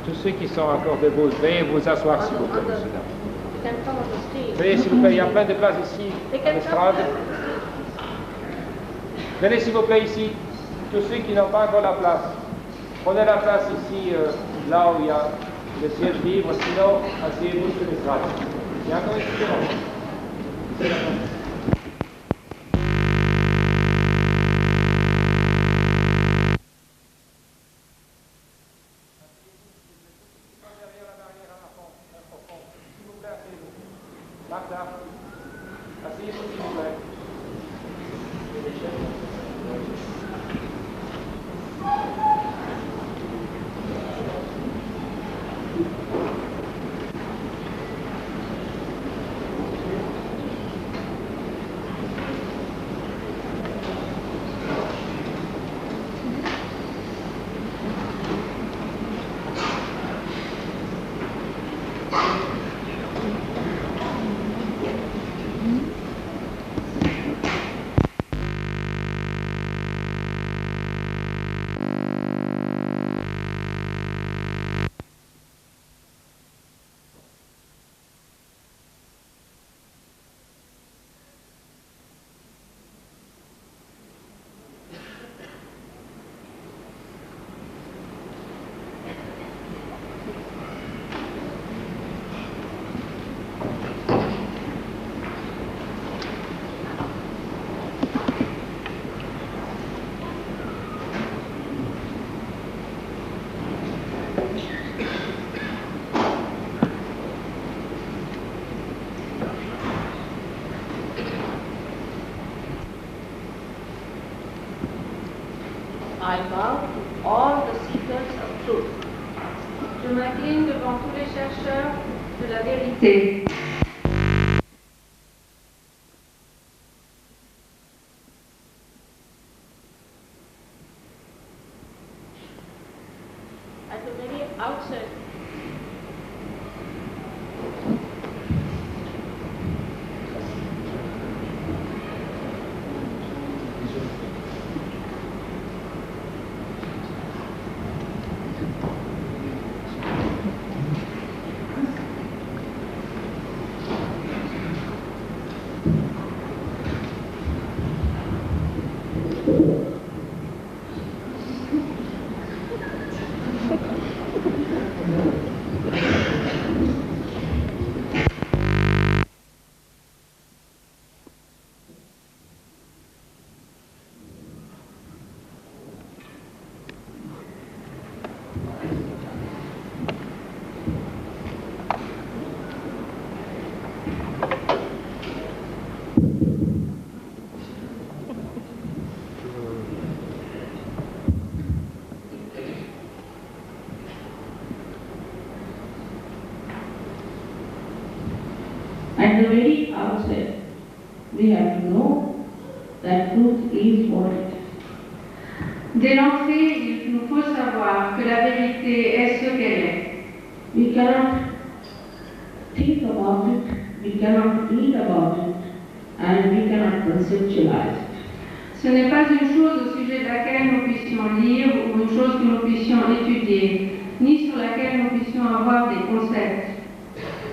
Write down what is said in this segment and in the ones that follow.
Tous ceux qui sont encore debout, veuillez vous asseoir s'il vous plaît, mesdames. Veuillez s'il vous plaît, il y a plein de places ici, à l'estrade. Venez s'il vous plaît ici, tous ceux qui n'ont pas encore la place. Prenez la place ici, là où il y a le siège libre, sinon asseyez-vous sur l'estrade. Il y a encore une seconde. Martha, asseyez-vous s'il vous plaît. I bow to all the seekers of truth. Je m'incline devant tous les chercheurs de la vérité. At the very outset, At the very outset, we have to know that truth is what it is. Dès l'entrée, il nous faut savoir que la vérité est ce qu'elle est. We cannot think about it, we cannot read about it, and we cannot conceptualize it. Ce n'est pas une chose au sujet de laquelle nous puissions lire ou une chose que nous puissions étudier, ni sur laquelle nous puissions avoir des concepts.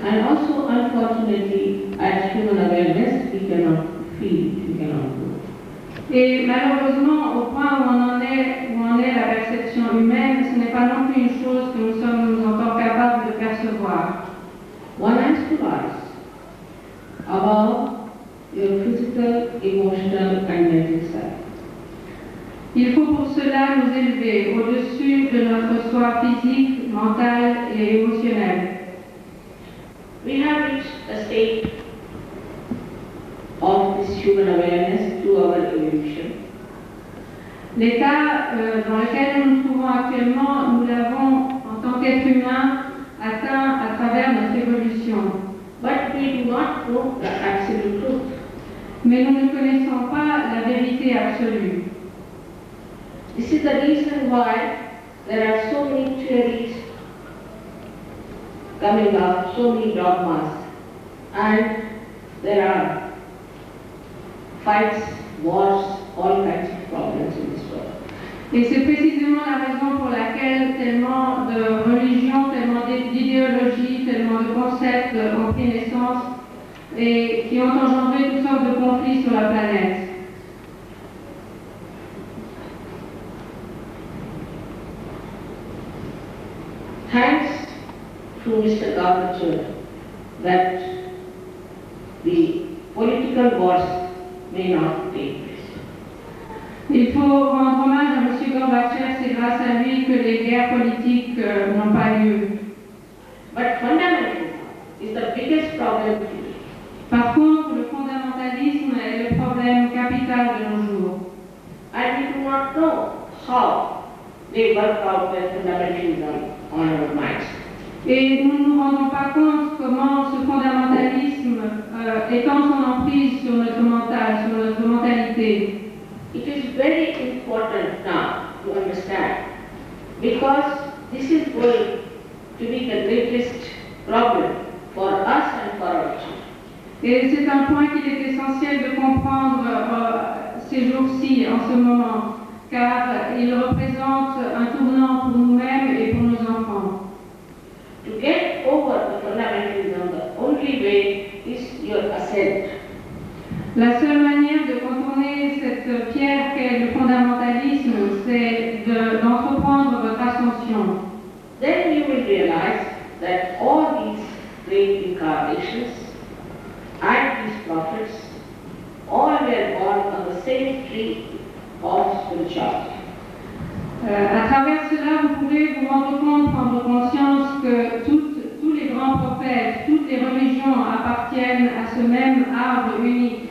And also, unfortunately, as human awareness, we cannot feel, we cannot know. Et malheureusement, au point où en est la perception humaine, ce n'est pas non plus une chose que nous sommes encore capables de percevoir. One has to rise above your physical, emotional, and mental self. Il faut pour cela nous élever au-dessus de notre soi physique, mental et émotionnel. We have reached a state of this human awareness through our evolution. L'état dans lequel nous nous trouvons actuellement, nous l'avons en tant qu'être humain atteint à travers notre évolution. But we do not know the absolute truth. Mais nous ne connaissons pas la vérité absolue. This is the reason why there are so many theories coming up, so many dogmas, and there are fights, wars, all kinds of problems in this world. Et c'est précisément la raison pour laquelle tellement de religions, tellement d'idéologies, tellement de concepts ont pris naissance et qui ont engendré toutes sortes de conflits sur la planète. Thanks to Mr. Gorbachev that the political wars may not take place. Il faut rendre hommage à M. Gorbatchev, c'est grâce à lui que les guerres politiques n'ont pas lieu. But fundamentalism is the biggest problem today. Par contre, le fondamentalisme est le problème capital de nos jours. And we do not know how they work out their fundamentalism on our minds. Et nous ne nous rendons pas compte comment ce fondamentalisme étend son emprise sur notre mental, sur notre mentalité. It is very important now to understand because this is going to be the greatest problem for us and for our children. Et c'est un point qu'il est essentiel de comprendre ces jours-ci, en ce moment, car il représente un tournant pour nous-mêmes et pour nos enfants. To get over the fundamentalism, the only way is your ascent. La seule manière de contourner cette pierre qu'est le fondamentalisme, c'est d'entreprendre votre ascension. Then you will realize that all these great incarnations and these prophets all were born on the same tree of spirituality. À travers cela, vous pourrez vous rendre compte, prendre conscience que tous les grands prophètes, toutes les religions appartiennent à ce même arbre unique.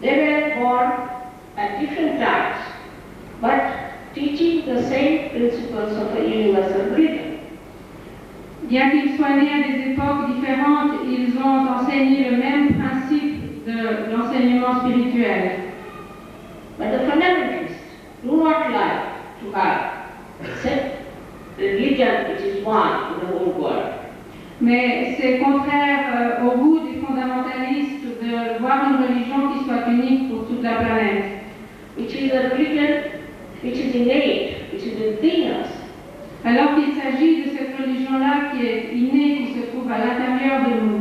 They were born at different times, but the same principles of a universal religion. Bien qu'ils soient nés à des époques différentes, ils ont enseigné le même principe de l'enseignement spirituel. But the fundamentalists do not like to have except religion which is one in the whole world. Mais c'est contraire au goût des fondamentalistes de voir une religion qui soit unique pour toute la planète. Which is a religion which is innate, which is within us. Alors qu'il s'agit de cette religion-là qui est innée, qui se trouve à l'intérieur de nous.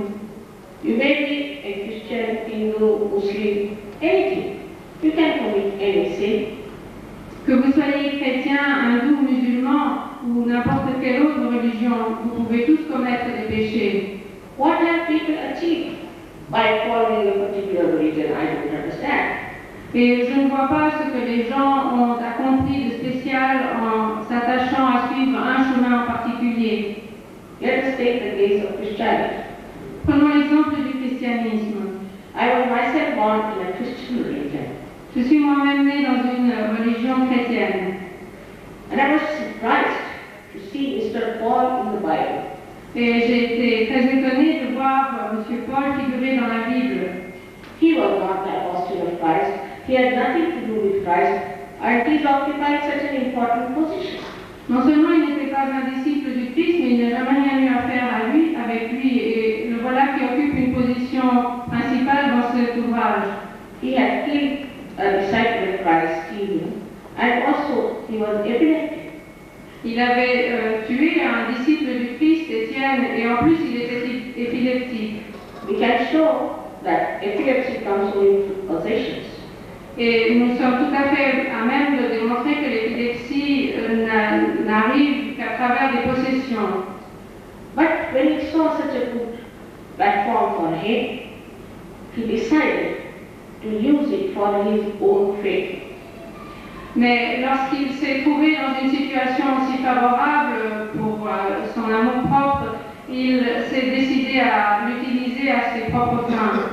You may be a Christian, Hindu, Muslim, anything. You can commit any sin. Que vous soyez chrétien, hindou, musulman ou n'importe quelle autre religion, vous pouvez tous commettre des péchés. What have people achieved by following a particular religion? I don't understand. Et je ne vois pas ce que les gens ont accompli de spécial en s'attachant à suivre un chemin en particulier. Let us take the case of Christianity. Prenons l'exemple du christianisme. I was myself born in a Christian religion. Je suis moi-même née dans une religion chrétienne. And I was surprised to see Mr. Paul in the Bible. Et j'ai été très étonnée de voir M. Paul figurer dans la Bible. He was not the apostle of Christ. He had nothing to do with Christ. And he occupied such an important position. Non seulement il n'était pas un disciple du Christ, mais il n'a jamais rien eu à faire avec lui. Et le voilà qui occupe une position principale dans cet ouvrage. He had killed a disciple of Christ, Stephen, and also he was epileptic. Il avait tué un disciple du Christ, Étienne, et en plus il était épileptique. We can show that epilepsy comes only through possessions. Et nous sommes tout à fait à même de démontrer que l'épilepsie n'arrive qu'à travers des possessions. But when he saw such a good platform for him, he decided to use it for his own faith. Mais lorsqu'il s'est trouvé dans une situation aussi favorable pour son amour-propre, il s'est décidé à l'utiliser à ses propres fins.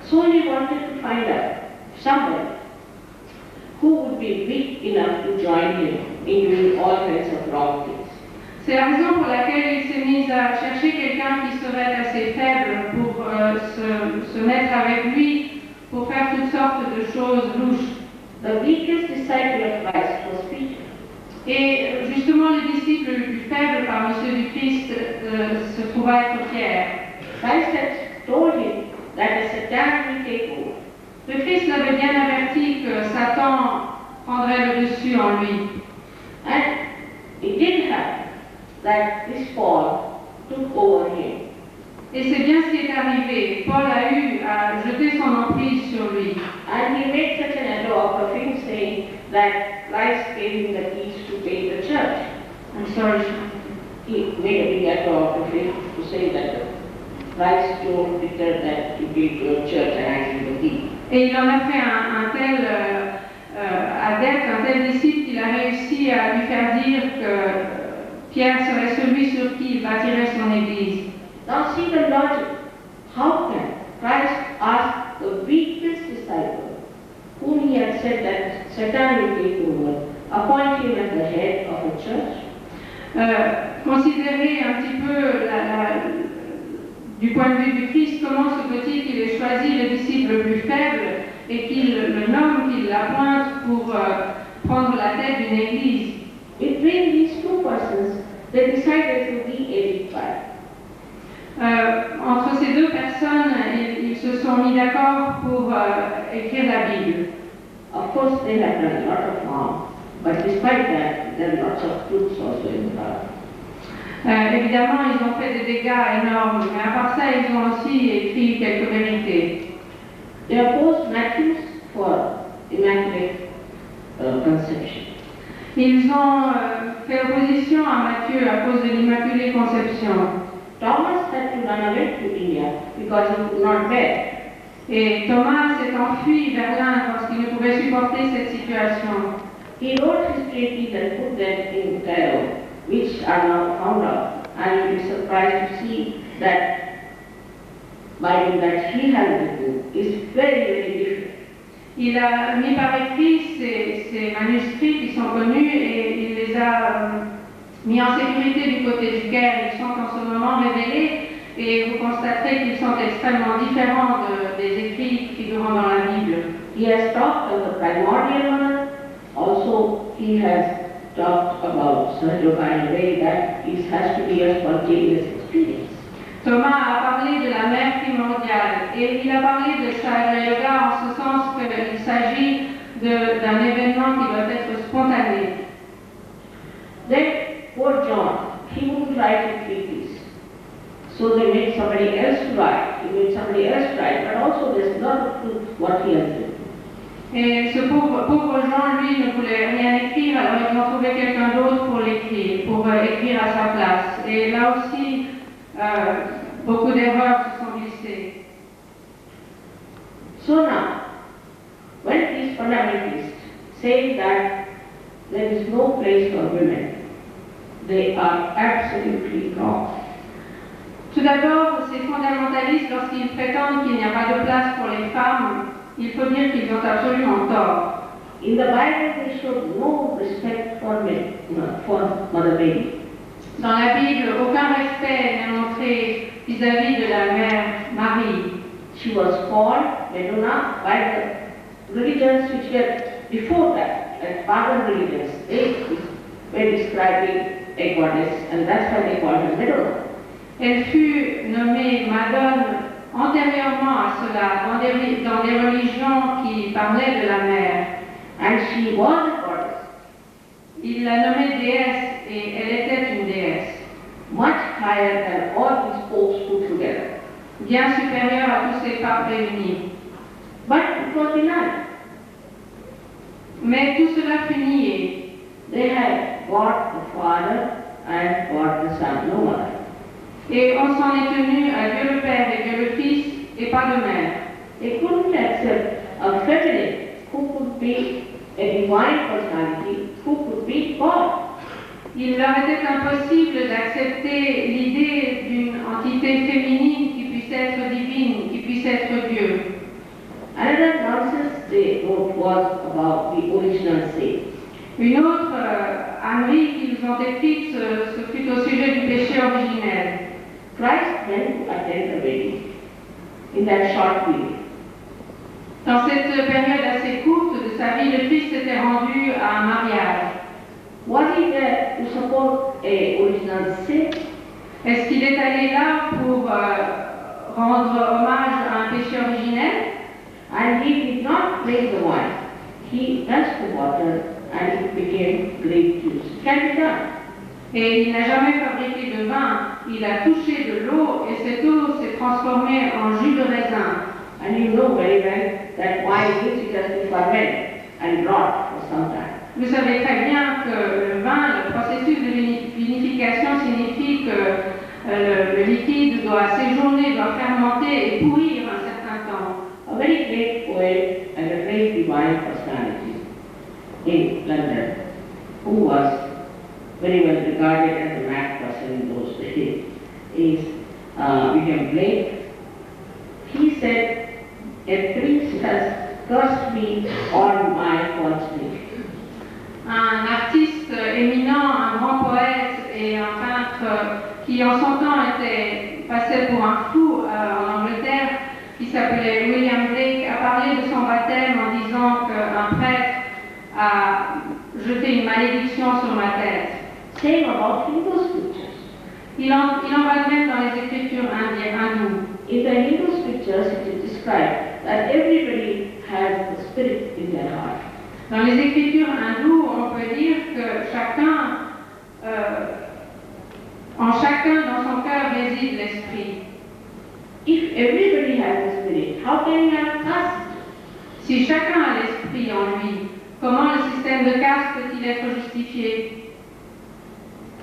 So he wanted to find out someone who would be weak enough to join him in doing all kinds of wrong things. C'est la raison pour laquelle il s'est mis à chercher quelqu'un qui serait assez faible pour se mettre avec lui pour faire toutes sortes de choses louches. The weakest disciple of Christ was Peter. Et justement, le disciple le plus faible parmi ceux du Christ se trouva être Pierre. Christ had told him that the Satan will take over. Le Christ l'avait bien averti que Satan prendrait le dessus en lui. And it did happen that this Paul took over him. Et c'est bien ce qui est arrivé. Paul a eu à jeter son emprise sur lui. And he made such an ado of him saying that Christ gave him the keys to take the church. I'm sorry. He made a big ado of him to say that Christ told Peter that you gave to a church and I give the key. Et il en a fait un tel adepte, un tel disciple qu'il a réussi à lui faire dire que Pierre serait celui sur qui il bâtirait son église. Now see the logic. How can Christ ask the weakest disciple, whom he had said that Satan will take over, appoint him as the head of a church? Considérez un petit peu du point de vue du Christ, comment se peut-il qu'il ait choisi le disciple le plus faible et qu'il le nomme, qu'il l'appointe pour prendre la tête d'une église. Between these two persons, they decided to be edified. Entre ces deux personnes, ils se sont mis d'accord pour écrire la Bible. Of course, they have done a lot of harm, but despite that, there are lots of truths also in the Bible. Évidemment, ils ont fait des dégâts énormes, mais à part ça, ils ont aussi écrit quelques vérités. They opposed Matthew for immaculate conception. Ils ont fait opposition à Matthieu à cause de l'Immaculée Conception. Thomas had to run away to India because he could not bear. Et Thomas s'est enfui vers l'Inde parce qu'il ne pouvait supporter cette situation. He wrote his treatise and put them in Cairo, which are now found out. And you'll be surprised to see that Bible that he has written is very, very different. Il a mis par écrit ces manuscrits qui sont connus et il les a mis en sécurité du côté du Caire. Ils sont en ce moment révélés et vous constaterez qu'ils sont extrêmement différents des écrits figurant dans la Bible. He has talked of the primordial one. Also, he has talked about Sir Yoga in a way that it has to be a spontaneous experience. Thomas a parlé de la mère primordiale et il a parlé de Sahaja Yoga en ce sens qu'il s'agit d'un événement qui doit être spontané. Then, poor John, he wouldn't write a treatise. So they made somebody else to write. He made somebody else write, but also there's not of truth what he has written. Et ce pauvre Jean, lui, ne voulait rien écrire, alors ils ont trouvé quelqu'un d'autre pour l'écrire, pour écrire à sa place. Et là aussi, beaucoup d'erreurs se sont glissées. So now, when these fundamentalists say that there is no place for women, they are absolutely wrong. Tout d'abord, ces fondamentalistes, lorsqu'ils prétendent qu'il n'y a pas de place pour les femmes, il faut dire qu'ils ont absolument tort. In the Bible, they showed no respect for men, for Mother Mary. Dans la Bible, aucun respect n'est montré vis-à-vis de la mère Marie. She was called Madonna by the religions which were before that, like pagan religions. They were describing a goddess, and that's why they called her Madonna. Elle fut nommée Madone antérieurement à cela, dans des religions qui parlaient de la mère. And she was a goddess, Il la nommait déesse et elle était une déesse, much higher than all these popes put together. bien supérieure à tous ces papes réunis. But it was denied. Mais tout cela fut nié. They had got the Father and got the Son, no mother. Et on s'en est tenu à Dieu le Père et Dieu le Fils et pas de mère. They couldn't accept a feminine who could be a divine personality, who could be God. Il leur était impossible d'accepter l'idée d'une entité féminine qui puisse être divine, qui puisse être Dieu. Another nonsense they wrote was about the original sin. Une autre ânerie qu'ils ont écrite, ce fut au sujet du péché originel. Christ went to attend a wedding in that short period. Dans cette période assez courte de sa vie, le Christ s'était rendu à un mariage. Was he there to support a original sin? Est-ce qu'il est allé là pour rendre hommage à un péché originel? And he did not make the wine. He touched the water and it became grape juice. It can be done. Et il n'a jamais fabriqué de vin, il a touché de l'eau et cette eau s'est transformée en jus de raisin. And you know very well that wine needs to just be fermented and rot for some time. Vous savez très bien que le vin, le processus de vinification signifie que le liquide doit séjourner, doit fermenter et pourrir un certain temps. A very great poet and a great divine personality in London, who was very well regarded as a mad person in those days, is William Blake. He said, a priest has cursed me on my conscience. Un artiste éminent, un grand poète et un peintre qui en son temps passait pour un fou en Angleterre, qui s'appelait William Blake, a parlé de son baptême en disant qu'un prêtre a jeté une malédiction sur ma tête. Same about Hindu scriptures. Il en va de même dans les écritures hindoues. In the Hindu scriptures, it is described that everybody has the spirit in their heart. Dans les écritures hindoues, on peut dire que en chacun dans son cœur réside l'esprit. If everybody has the spirit, how can you have caste? Si chacun a l'esprit en lui, comment le système de caste peut-il être justifié?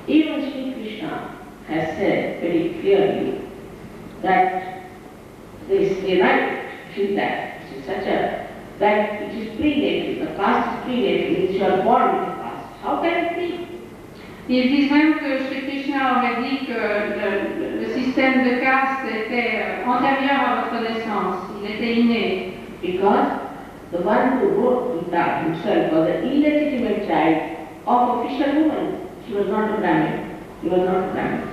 Even Sri Krishna has said very clearly that there is a right to that. It is such a that it is prenatal. The caste is prenatal, means you are born with a caste. How can it be? Ils disent même que Sri Krishna aurait dit que le système de caste était antérieur à votre naissance, il était inné. Because the one who wrote Gita himself, was an illegitimate child of a fisherwoman. She was not a Brahmin. He was not a Brahmin.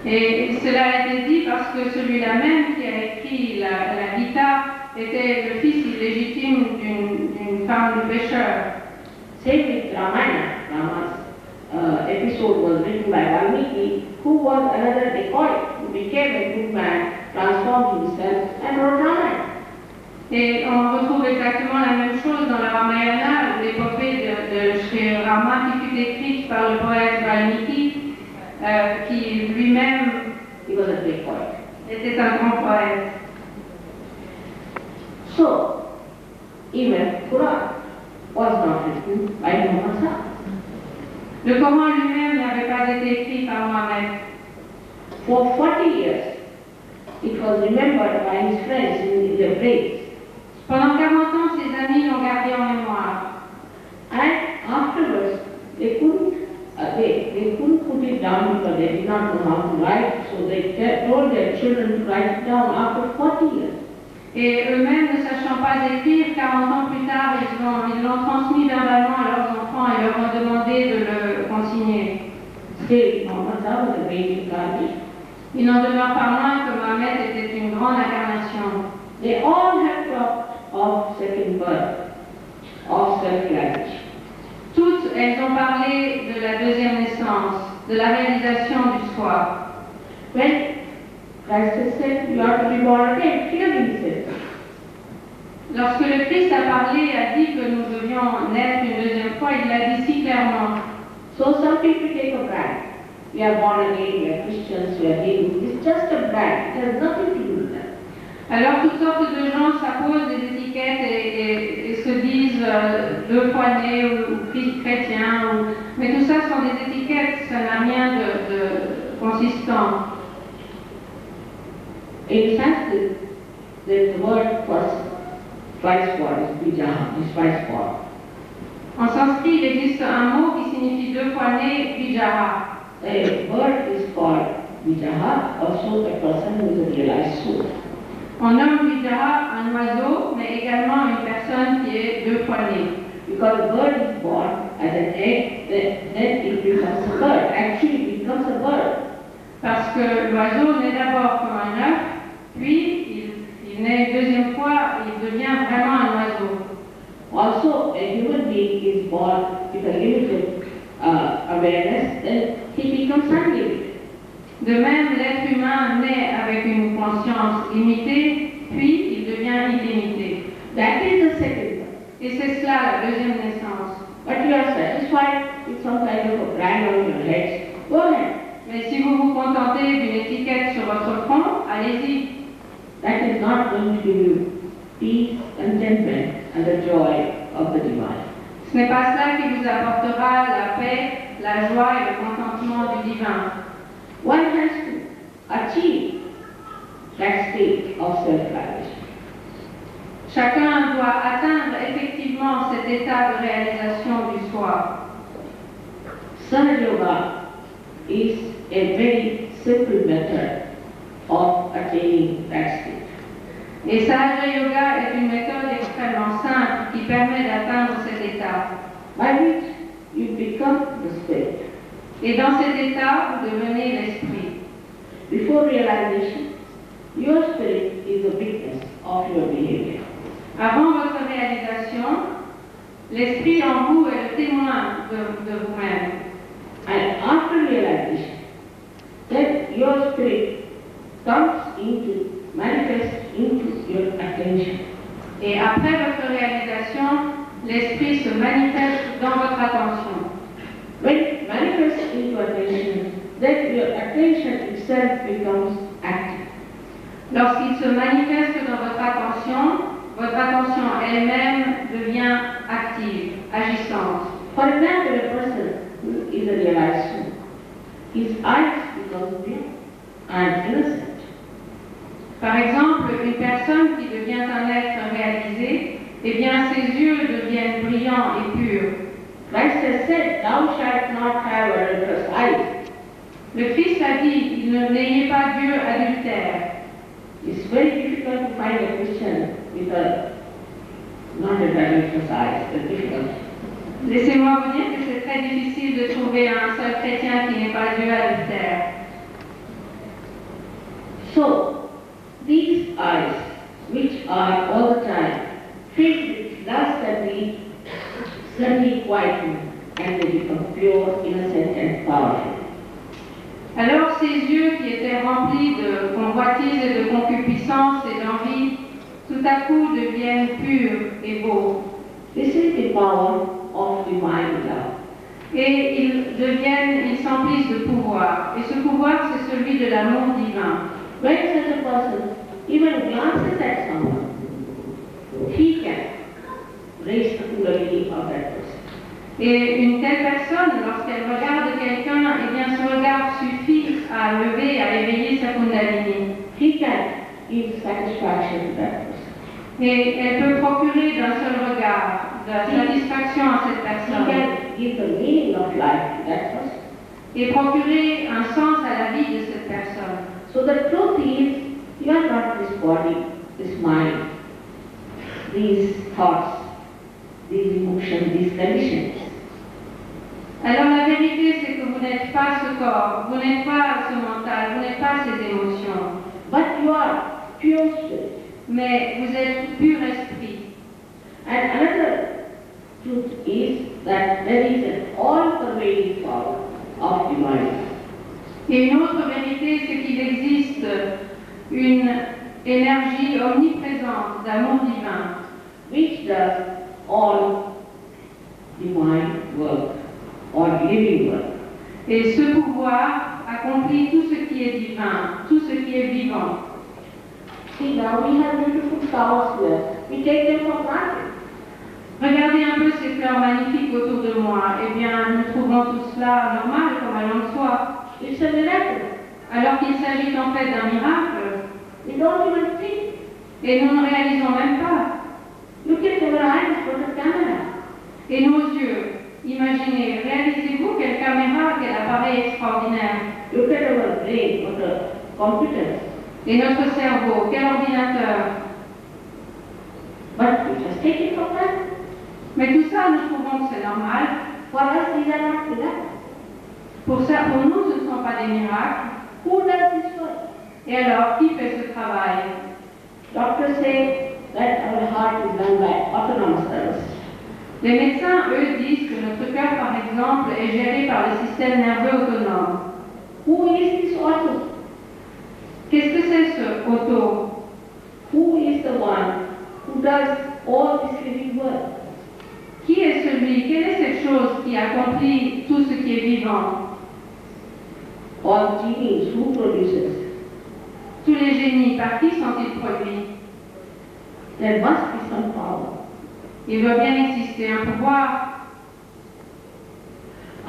Et cela a été dit parce que celui-là même qui a écrit la Gita était le fils illégitime d'une femme de pêcheur. Same with Ramayana. Rama's episode was written by Valmiki, who was another dacoit, who became a good man, transformed himself, and wrote Ramayana. Et on retrouve exactement la même chose dans le Ramayana, l'épopée de Sri Rama qui fut écrite par le poète Valmiki, qui lui-même He was a dacoit. était un grand poète. So, even Quran was not written by Muhammad. Le Coran lui-même n'avait pas été écrit par Mohammed. For 40 years, it was remembered by his friends in their brains. Pendant 40 ans, ses amis l'ont gardé en mémoire. And afterwards, they couldn't put it down because they did not know how to write, so they told their children to write it down after 40 years. Et eux-mêmes, ne sachant pas écrire, 40 ans plus tard, ils l'ont transmis verbalement à leurs enfants et leur ont demandé de le consigner. Still, Muhammad was a great incarnation. Il n'en demeure pas moins que Mohammed était une grande incarnation. They all have talked of second birth, of self-realization. Toutes, elles ont parlé de la deuxième naissance, de la réalisation du soi. When Christ has said, you are to be born again, clearly he said. Lorsque le Christ a parlé, a dit que nous devions naître une deuxième fois, il l'a dit si clairement. So some people take a brand. We are born again, we are Christians, we are Hindus. It's just a brand. It has nothing to do with that. Alors toutes sortes de gens s'apposent des étiquettes et se disent deux fois nés ou chrétiens, mais tout ça sont des étiquettes, ça n'a rien de consistant. In Sanskrit, the word for twice born is Vijaha, is twice born. En sanskrit, il existe un mot qui signifie deux fois né, Vijaha. A bird is called Vijaha, also a person who is a realized soul. On nomme Vijaha un oiseau, mais également une personne qui est deux fois née. Because a bird is born as an egg, then it becomes a bird. Actually, it becomes a bird. Parce que l'oiseau naît d'abord comme un œuf, puis il naît une deuxième fois et il devient vraiment un oiseau. Also, a human being is born with a limited awareness, then he becomes unlimited. De même, l'être humain naît avec une conscience limitée, puis il devient illimité. That is the second birth. Et c'est cela la deuxième naissance. But you are satisfied with some kind of a brand on your head, go ahead. Mais si vous vous contentez d'une étiquette sur votre front, allez-y. That is not going to give you peace, contentment, and the joy of the divine. Ce n'est pas cela qui vous apportera la paix, la joie et le contentement du divin. One has to achieve that state of self-realization. Chacun doit atteindre effectivement cet état de réalisation du soi. Sahaja Yoga is a very simple method of attaining that state. Et Sahaja Yoga est une méthode extrêmement simple qui permet d'atteindre cet état. By which you become the spirit. Et dans cet état, vous devenez l'esprit. Before realization, your spirit is the witness of your behavior. Avant votre réalisation, l'esprit en vous est le témoin de vous-même. And after realization, then your spirit comes into, manifests into your attention. Et après votre réalisation, l'esprit se manifeste dans votre attention. When it manifests into attention, then your attention itself becomes active. Lorsqu'il se manifeste dans votre attention elle-même devient active, agissante. For example, a person who is a realized soul, his eyes become pure and innocent. Par exemple, une personne qui devient un être réalisé, eh bien ses yeux deviennent brillants et purs. Christ has said, thou shalt not have adulterous eyes. Le Christ a dit, n'ayez pas d'yeux adultères. It's very difficult to find a Christian with a not a bad exercise, it's difficult. Laissez-moi vous dire que c'est très difficile de trouver un seul chrétien qui n'est pas Dieu à le faire. So, these eyes, which are all the time filled with lust and greed, suddenly quieten and they become pure, innocent and powerful. Alors ces yeux qui étaient remplis de convoitise et de concupiscence et d'envie, tout à coup deviennent purs et beaux. This is the power of divine love. Et ils s'emplissent de pouvoir. Et ce pouvoir, c'est celui de l'amour divin. When such a person even glances at someone, he can raise the kundalini of that person. Et une telle personne, lorsqu'elle regarde quelqu'un, eh bien ce regard suffit à lever, à éveiller sa kundalini. He can give satisfaction to that person. Et elle peut procurer d'un seul regard de la satisfaction à cette He personne. can give the meaning of life to that person. Et procurer un sens à la vie de cette personne. So the truth is, you are not this body, this mind, these thoughts, these emotions, these conditions. Alors la vérité, c'est que vous n'êtes pas ce corps, vous n'êtes pas ce mental, vous n'êtes pas ces émotions. But you are pure spirit. Mais vous êtes pur esprit. And another truth is that there is an all-pervading power of divine. Et une autre vérité, c'est qu'il existe une énergie omniprésente d'amour divin, which does all divine work or living work. et ce pouvoir accomplit tout ce qui est divin, tout ce qui est vivant. See, now we have beautiful flowers here. We take them for granted. Regardez un peu ces fleurs magnifiques autour de moi. Eh bien, nous trouvons tout cela normal, comme allant de soi. It's a miracle. Alors qu'il s'agit en fait d'un miracle, We don't even think. et nous ne réalisons même pas. Look at our eyes for the camera. Et nos yeux, imaginez, réalisez-vous quelle caméra, quel appareil extraordinaire. Look at our brain for the computer. Et notre cerveau, quel ordinateur. But we just take it for granted. Mais tout ça, nous trouvons que c'est normal. For us, these are not miracles. Pour nous, ce ne sont pas des miracles. Who does this work? Et alors, qui fait ce travail? Doctors say that our heart is done by autonomous nervous. Les médecins, eux, disent que notre cœur, par exemple, est géré par le système nerveux autonome. Who is this auto? Qu'est-ce que c'est ce auto? Who is the one who does all this living work? Qui est celui, quelle est cette chose qui accomplit tout ce qui est vivant? All genies, who produces? Tous les génies, par qui sont-ils produits? There must be some power. Il doit bien exister un pouvoir.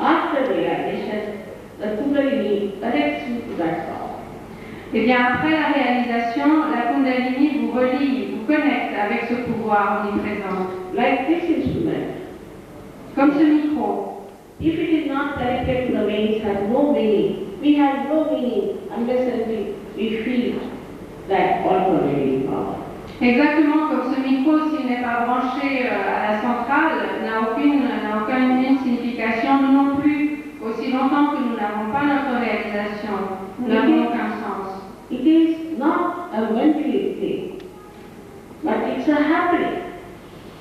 After realization, the Kundalini connects you to that power. Eh bien, après la réalisation, la Kundalini vous relie, vous connecte avec ce pouvoir omniprésent. Like this instrument, Comme ce micro. if it is not connected to the veins, has no meaning. We have no meaning unless and we feel that all-pervading power. Exactement comme ce micro, s'il n'est pas branché à la centrale, n'a aucune signification, nous non plus, aussi longtemps que nous n'avons pas notre réalisation. Nous n'avons aucun sens. It is not a mental thing, but it's a happening.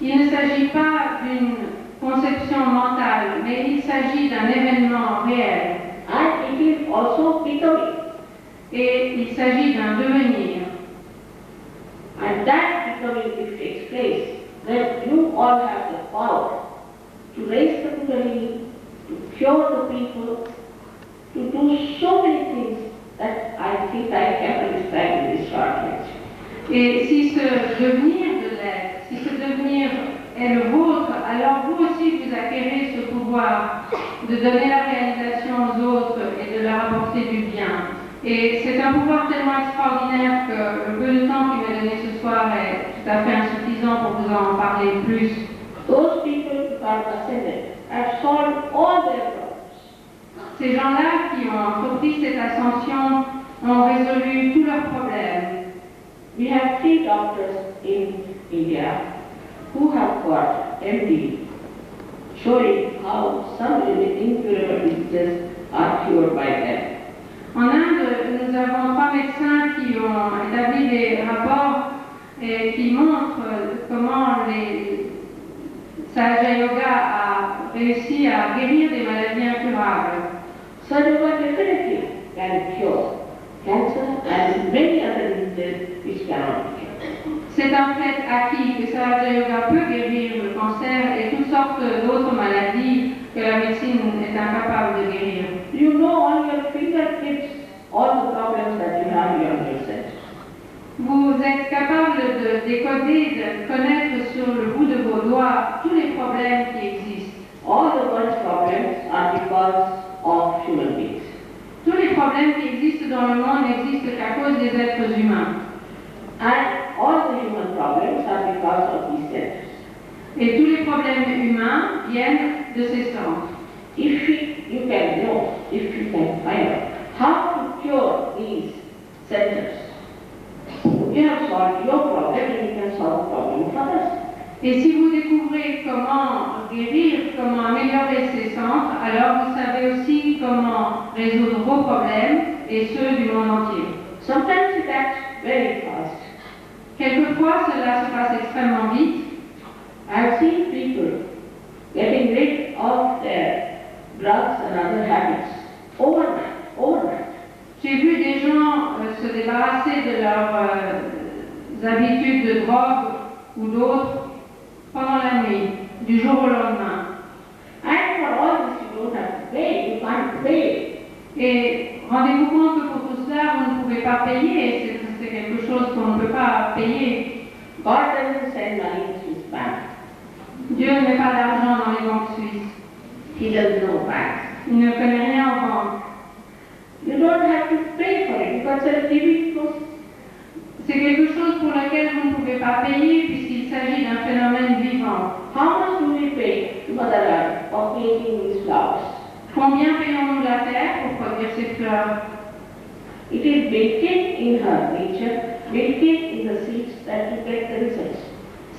Il ne s'agit pas d'une conception mentale, mais il s'agit d'un événement réel. And it is also becoming. Et il s'agit d'un devenir. And that becoming, if takes place, then you all have the power to raise the Kundalini, to cure the people, to do so many things that I think I cannot describe in this short lecture. Et si ce devenir de l'être, si ce devenir est le vôtre, alors vous aussi vous acquérez ce pouvoir de donner la réalisation aux autres et de leur apporter du bien. Et c'est un pouvoir tellement extraordinaire que le peu de temps qui m'est donné ce soir est tout à fait insuffisant pour vous en parler plus. Those people who are ascended have solved all their problems. Ces gens-là qui ont entrepris cette ascension ont résolu tous leurs problèmes. We have 3 doctors in India who have got MD, showing how some incurable diseases are cured by them. En Inde, nous avons 3 médecins qui ont établi des rapports qui montrent comment les Sahaja Yoga a réussi à guérir des maladies incurables. Sahaja Yoga definitely can cure cancer and many other diseases which cannot be cured. C'est un fait acquis que Sahaja Yoga peut guérir le cancer et toutes sortes d'autres maladies que la médecine est incapable de guérir. You know on your fingertips all the problems that you have in yourself. Vous êtes capable de décoder, de connaître sur le bout de vos doigts tous les problèmes qui existent. All the world's problems are because of human beings. Tous les problèmes qui existent dans le monde n'existent qu'à cause des êtres humains. And all the human problems are because of these centers. Et tous les problèmes humains viennent de ces centres. If you can know, if you can find out how to cure these centers, you have solved your problem and you can solve the problem of others. Et si vous découvrez comment guérir, comment améliorer ces centres, alors vous savez aussi comment résoudre vos problèmes et ceux du monde entier. Sometimes it acts very fast. Quelquefois, cela se passe extrêmement vite. I've seen people getting rid of their drugs and other habits overnight. J'ai vu des gens se débarrasser de leurs habitudes de drogue ou d'autres pendant la nuit, du jour au lendemain. And for all this you don't have to pay, you can't pay. Et rendez-vous compte que pour tout cela, vous ne pouvez pas payer, c'est quelque chose qu'on ne peut pas payer. God doesn't send money to Swiss bank. Dieu ne met pas d'argent dans les banques suisses. He doesn't know banks. Il ne connaît rien en banque. You don't have to pay for it because it's a living process. C'est quelque chose pour lequel vous ne pouvez pas payer puisqu'il s'agit d'un phénomène vivant. How much do we pay to Mother Earth for creating these flowers? Combien payons-nous la terre pour produire ces fleurs? It is built in her nature, built in the seeds that you get the results.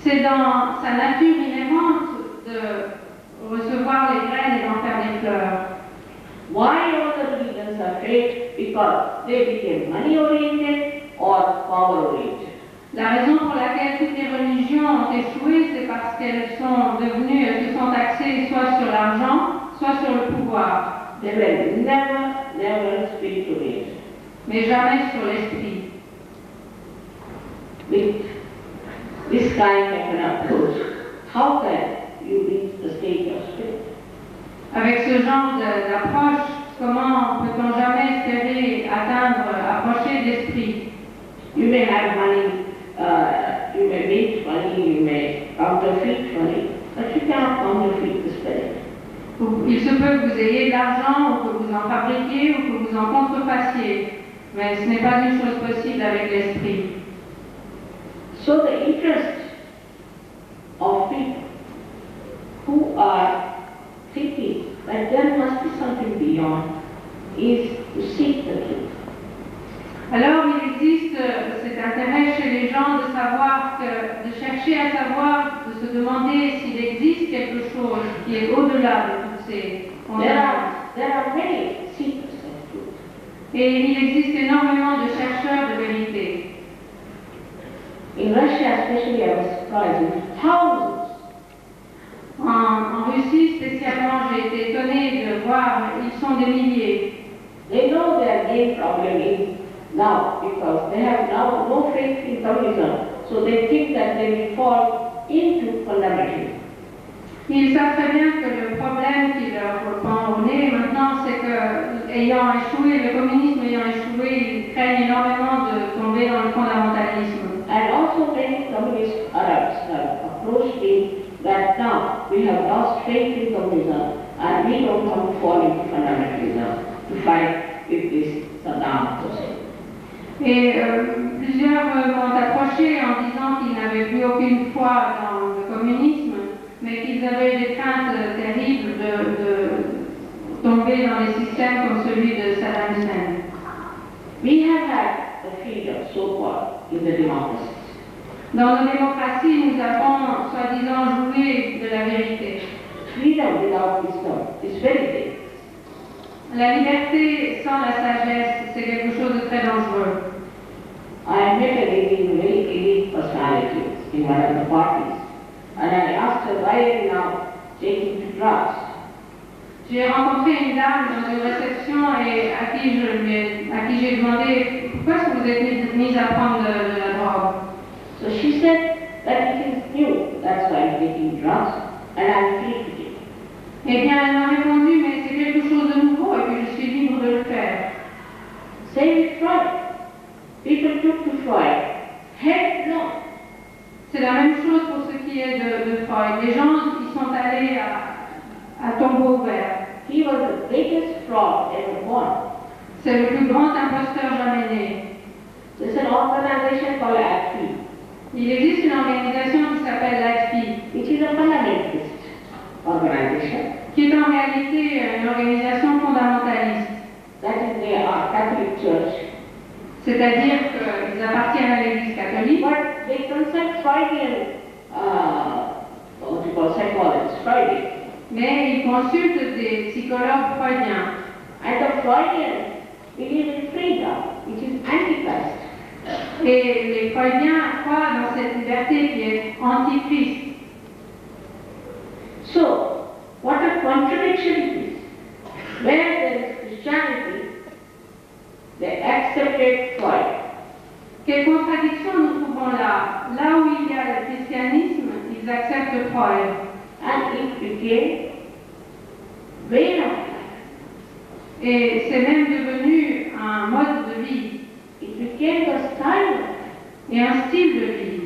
C'est dans sa nature inhérente de recevoir les graines et d'en faire des fleurs. Why all the religions are failed? Because they became money oriented or power oriented. La raison pour laquelle toutes les religions ont échoué, c'est parce qu'elles se sont axées soit sur l'argent, soit sur le pouvoir. They were never spiritual oriented. Mais jamais sur l'esprit. With this kind of an approach, how can you reach the stage of spirit? Avec ce genre d'approche, comment peut-on jamais espérer approcher l'esprit? You may have money, you may make money, you may counterfeit money, but you cannot counterfeit the spirit. Il se peut que vous ayez de l'argent, ou que vous en fabriquiez, ou que vous en contrefassiez. Mais ce n'est pas une chose possible avec l'esprit. So the interest of people who are thinking that there must be something beyond is to seek the truth. Alors il existe cet intérêt chez les gens de savoir de chercher à savoir, de se demander s'il existe quelque chose qui est au-delà de toutes ces conditions. There are many seekers of truth. Et il existe énormément de chercheurs de vérité. In Russia especially, I was surprised, thousands. En Russie spécialement, j'ai été étonnée de voir, ils sont des milliers. They know their main problem is now because they have now no faith in communism, so they think that they will fall into fundamentalism. Ils savent très bien que le problème qui leur pend au nez maintenant, c'est que, ayant échoué, le communisme ayant échoué, ils craignent énormément de tomber dans le fondamentalisme. And also many communist Arabs have approached me that now we have lost faith in communism and we don't want to fall into fundamentalism to fight with this Saddam Hussein. Et plusieurs m'ont approché en disant qu'ils n'avaient plus aucune foi dans le communisme, mais qu'ils avaient des craintes terribles de tomber dans des systèmes comme celui de Saddam Hussein. We have had the freedom so far in the democracies. Dans nos démocraties, nous avons soi-disant joué de la vérité. Freedom without wisdom is very dangerous. La liberté sans la sagesse, c'est quelque chose de très dangereux. I met a lady, a very elite personality in one of the parties, and I asked her, why are you now taking to drugs? J'ai rencontré une dame dans une réception et à qui j'ai demandé pourquoi est-ce que vous êtes mise à prendre de la drogue. So she said that it is new, that's why I'm taking drugs, and I'm free to take. Eh bien, elle m'a répondu, mais c'est quelque chose de nouveau et puis je suis libre de le faire. Same with Freud. People took to Freud. Head no. C'est la même chose pour ce qui est de Freud. Les gens qui sont allés à tombeau ouvert. He was the greatest fraud ever born. C'est le plus grand imposteur jamais né. There's an organization called AFI, Il existe une organisation qui s'appelle l'AFI, which is a fundamentalist organization. qui est en réalité une organisation fondamentaliste. That is, they are Catholic Church. C'est-à-dire qu'ils appartiennent à l'Église catholique, But they consult Freudian, what you call psychologists, Freudian. mais ils consultent des psychologues freudiens. And the Freudians believe in freedom, which is antichrist. Et les freudiens croient dans cette liberté qui est antichrist. So, what a contradiction it is. Where there is Christianity, they accepted Freud. Quelle contradiction nous trouvons là? Là où il y a le christianisme, ils acceptent Freud. And it became way of life. Et c'est même devenu un mode de vie It became the style of life. et un style de vie.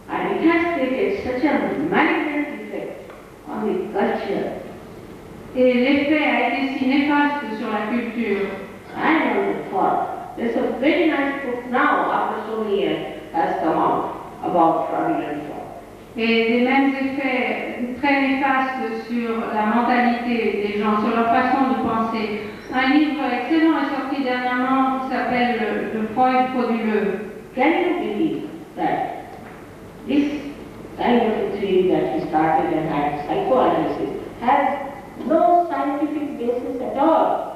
And it has created such a malignant effect on the culture Et l'effet a été si néfaste sur la culture. and on the thought. There's a very nice book now, after so many years, has come out about fraudulent thought. Et des mêmes effets très néfastes sur la mentalité des gens, sur leur façon de penser. Un livre excellent est sorti dernièrement qui s'appelle Le Freud frauduleux. Can you believe that this kind of theory that he started and had psychoanalysis has no scientific basis at all?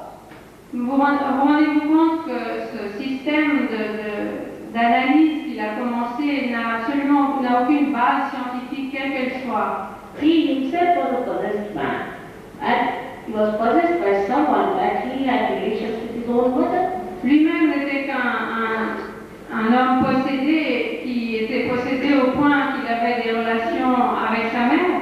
Vous rendez-vous compte que ce système d'analyse qu'il a commencé n'a aucune base scientifique, quelle qu'elle soit. He himself was a possessed man, and he was possessed by someone that he had relations with his own mother. Lui-même n'était qu'un homme possédé qui était possédé au point qu'il avait des relations avec sa mère.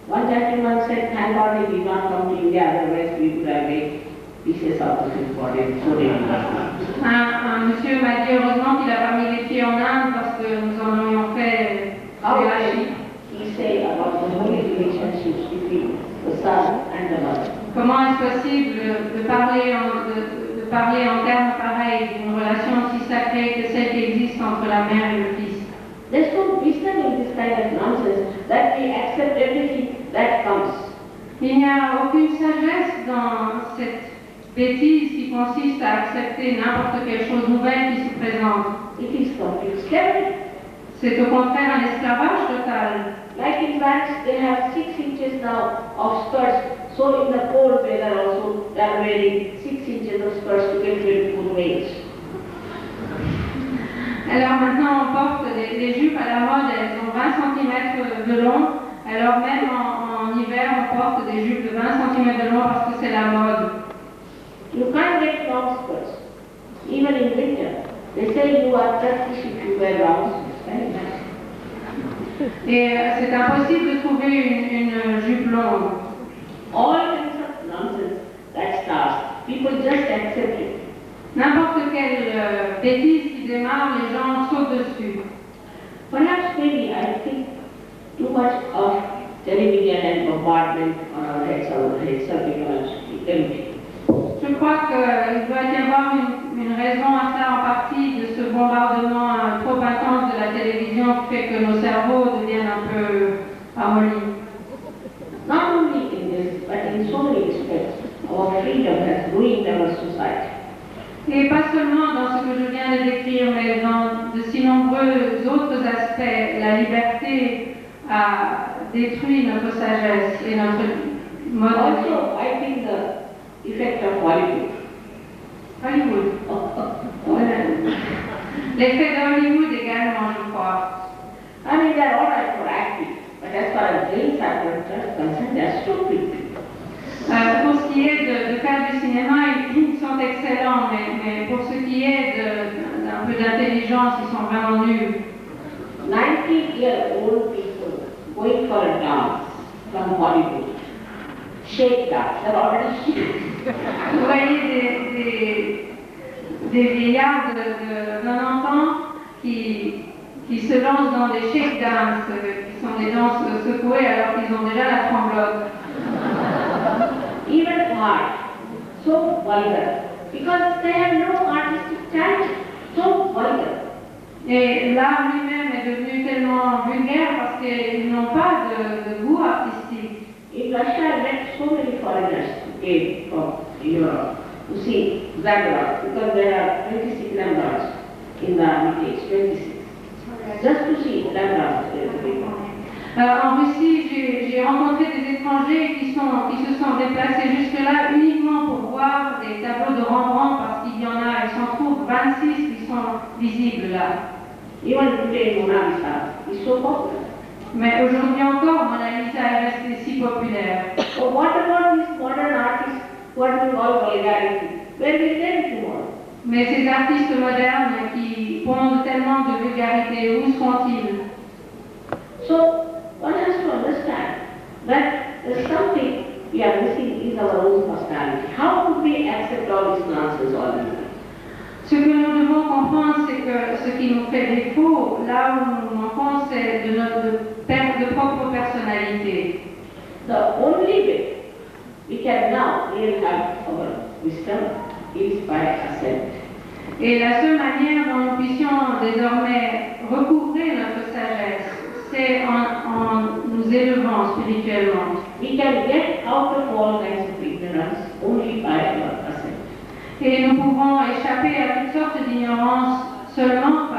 One gentleman said, thank God he did not come to India, otherwise we would have made pieces out of his body and put it in the Un monsieur m'a dit heureusement qu'il a pas mis les pieds en Inde parce que nous en aurions fait How des can hachis. he say about the holy relationships between the son and the mother? Comment est-ce possible de parler en termes pareils d'une relation aussi sacrée que celle qui existe entre la mère et le fils? There's no wisdom in this kind of nonsense that we accept everything that comes. Il n'y a aucune sagesse dans cette bêtise qui consiste à accepter n'importe quelle chose nouvelle qui se présente. It is complete slavery. C'est au contraire un esclavage total. Like in France, they have 6 inches now of skirts. So in the cold weather also, they are wearing 6 inches of skirts to get rid of waves. Alors maintenant on porte des jupes à la mode, elles ont 20 cm de long. Alors même en hiver on porte des jupes de 20 cm de long parce que c'est la mode. You can't get long skirts. Even in winter, they say you are Turkish if you wear long skirts. Very nice. Et c'est impossible de trouver une jupe longue. All kinds of nonsense that starts. People just accept it. N'importe quelle bêtise qui démarre, les gens sautent dessus. Perhaps maybe I think too much of television and bombardment on our heads have become empty. Je crois qu'il doit y avoir une raison à ça en partie de ce bombardement trop intense de la télévision qui fait que nos cerveaux deviennent un peu amollis. Not only in this, but in so many respects, our freedom has ruined our society. Et pas seulement dans ce que je viens de décrire, mais dans de si nombreux autres aspects, la liberté a détruit notre sagesse et notre mode de vie. Also, I think the effect of Hollywood. Voilà. L'effet d'Hollywood également, je crois. I mean, they're all right for acting, but as far as brains are concerned, they're stupid. Pour ce qui est de faire du cinéma, ils sont excellents, mais pour ce qui est d'un peu d'intelligence, ils sont vraiment nuls. 90-year-old people going for a dance from Hollywood, shake dance, they're already shaking. Vous voyez des vieillards de 90 ans qui se lancent dans des shake dance, qui sont des danses secouées alors qu'ils ont déjà la tremblote. Even art, so vulgar, because they have no artistic talent, so vulgar. Et l'art lui-même est devenu tellement vulgaire parce qu'ils n'ont pas de goût artistique. In Russia, I met so many foreigners who came from Europe to see Zagorod, because there are 26 Zagorods in the Army days, 26. Just to see Zagorod. En Russie, j'ai rencontré des étrangers qui se sont déplacés jusque-là uniquement pour voir des tableaux de Rembrandt parce qu'il y en a, il s'en trouve 26 qui sont visibles là. Even today, Mona Lisa is so popular. Mais aujourd'hui encore, Mona Lisa est restée si populaire. So what about these modern artists who are doing all vulgarity? Where will they be tomorrow? Mais ces artistes modernes qui pondent tellement de vulgarité, où seront-ils? So one has to understand that there's something we are missing is our own personality. How could we accept all these nonsense all the time? Ce que nous devons comprendre, c'est que ce qui nous fait défaut, là où nous manquons, c'est de notre propre personnalité. The only way we can now really have our wisdom is by assent. Et la seule manière dont nous puissions désormais recouvrer notre sagesse, c'est en nous élevant spirituellement. We can get out of all kinds of ignorance only by our assent. Et nous pouvons échapper à toutes sortes d'ignorance seulement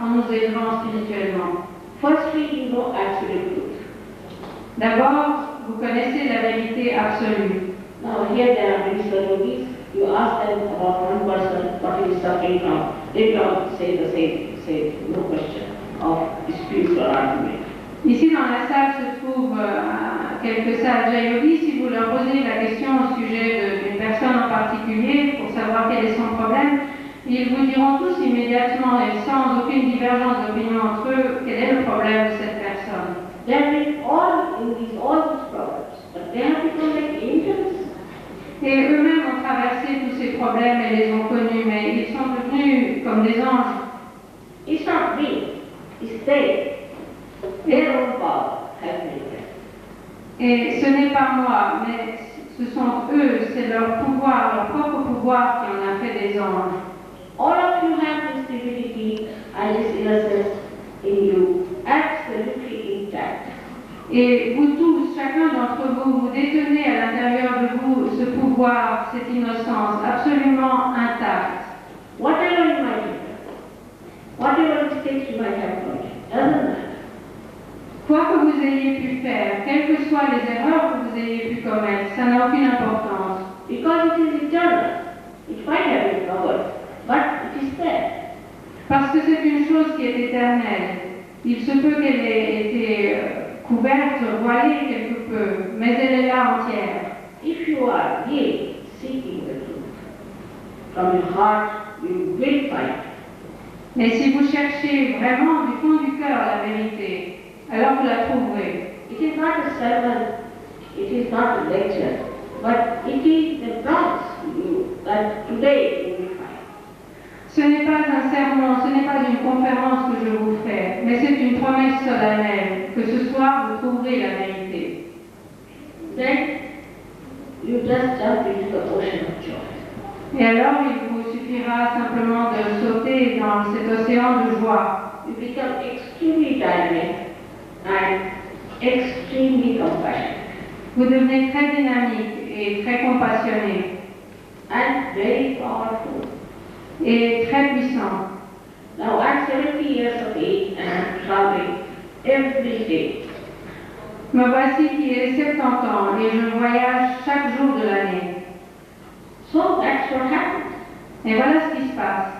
en nous élevant spirituellement. Firstly, you know absolute truth. D'abord, vous connaissez la vérité absolue. Now here there are many yogis. You ask them about one person what he is suffering from. They will all say the same, say no question of dispute or argument. Ici dans la salle se trouvent quelques sages yogis. Si vous leur posez la question au sujet d'une personne en particulier pour savoir quel est son problème, ils vous diront tous immédiatement et sans aucune divergence d'opinion entre eux quel est le problème de cette personne. They have been all in these problems, but they have become like angels. Et eux-mêmes ont traversé tous ces problèmes et les ont connus, mais ils sont devenus comme des anges. It's not me, it's they. Their own power has made them. Et ce n'est pas moi, mais ce sont eux, c'est leur pouvoir, leur propre pouvoir qui en a fait des anges. All of you have this divinity and this innocence in you, absolutely intact. Et vous tous, chacun d'entre vous, vous détenez à l'intérieur de vous ce pouvoir, cette innocence absolument intacte. Whatever you might have done, whatever mistakes you might have done, doesn't matter. Quoi que vous ayez pu faire, quelles que soient les erreurs que vous ayez pu commettre, ça n'a aucune importance. Because it is eternal. It might have been covered, but it is there. Parce que c'est une chose qui est éternelle. Il se peut qu'elle ait été couverte, voilée quelque peu, mais elle est là entière. If you are really seeking the truth from your heart, you will find. Mais si vous cherchez vraiment du fond du cœur la vérité, alors vous la trouverez. It is not a sermon, it is not a lecture, but it is the promise to you that today you will find. Ce n'est pas un sermon, ce n'est pas une conférence que je vous fais, mais c'est une promesse solennelle que ce soir vous trouverez la vérité. Then you just jump into the ocean of joy. Et alors il vous suffira simplement de sauter dans cet océan de joie. You become extremely dynamic and extremely compassionate Vous devenez très dynamique et très compassionné and very powerful. est très puissant. Now I'm 70 years of age and I'm traveling every day. Me voici qui ai 70 ans et je voyage chaque jour de l'année. So that's what happens. Et voilà ce qui se passe.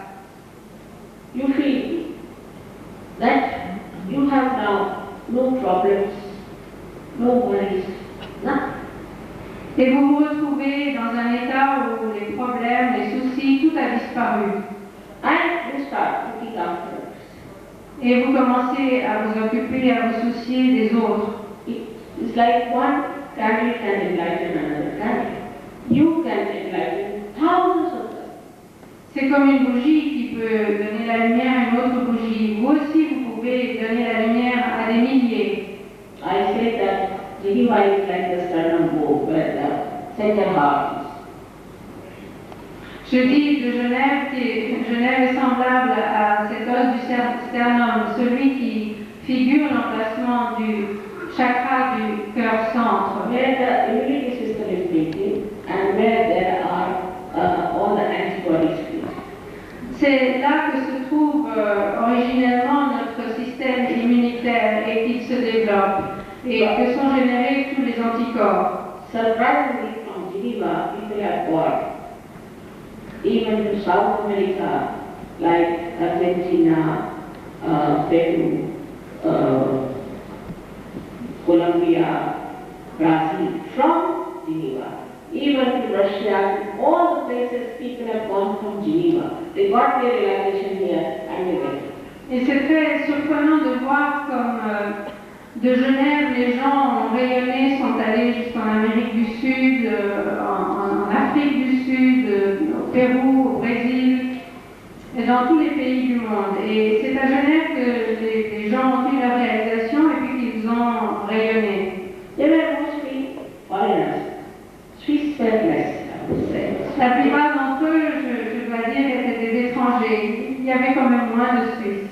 You feel that you have now no problems, no worries, nothing. Et vous vous retrouvez dans un état où les problèmes, les soucis, tout a disparu. And you start looking after others. Et vous commencez à vous occuper, à vous soucier des autres. It's like one candle can enlighten another candle. You can enlighten thousands of them. C'est comme une bougie qui peut donner la lumière à une autre bougie. Vous aussi, vous pouvez donner la lumière à des milliers. I say that Geneva is like the sternum bow where the second heart Je dis de Genève Genève est semblable à cet os du sternum, celui qui figure l'emplacement du chakra du cœur centre. is, where the immunity system is beating and where there are all the antibodies free. C'est là que se trouve originellement notre système immunitaire et qu'il se développe et que sont générés tous les anticorps. Surprisingly, from Geneva, people have got, even in South America, like Argentina, Peru, Colombia, Brazil, from Geneva. Even to Russia, all the places people have gone from Geneva. They got their realization here and they went. Et c'est très surprenant de voir comme de Genève, les gens ont rayonné, sont allés jusqu'en Amérique du Sud, en Afrique du Sud, au Pérou, au Brésil, et dans tous les pays du monde. Et c'est à Genève que les gens ont eu leur réalisation et puis qu'ils ont rayonné. They were mostly foreigners. Swiss were less, I would say. La plupart d'entre eux, je dois dire, étaient des étrangers. Il y avait quand même moins de Suisses.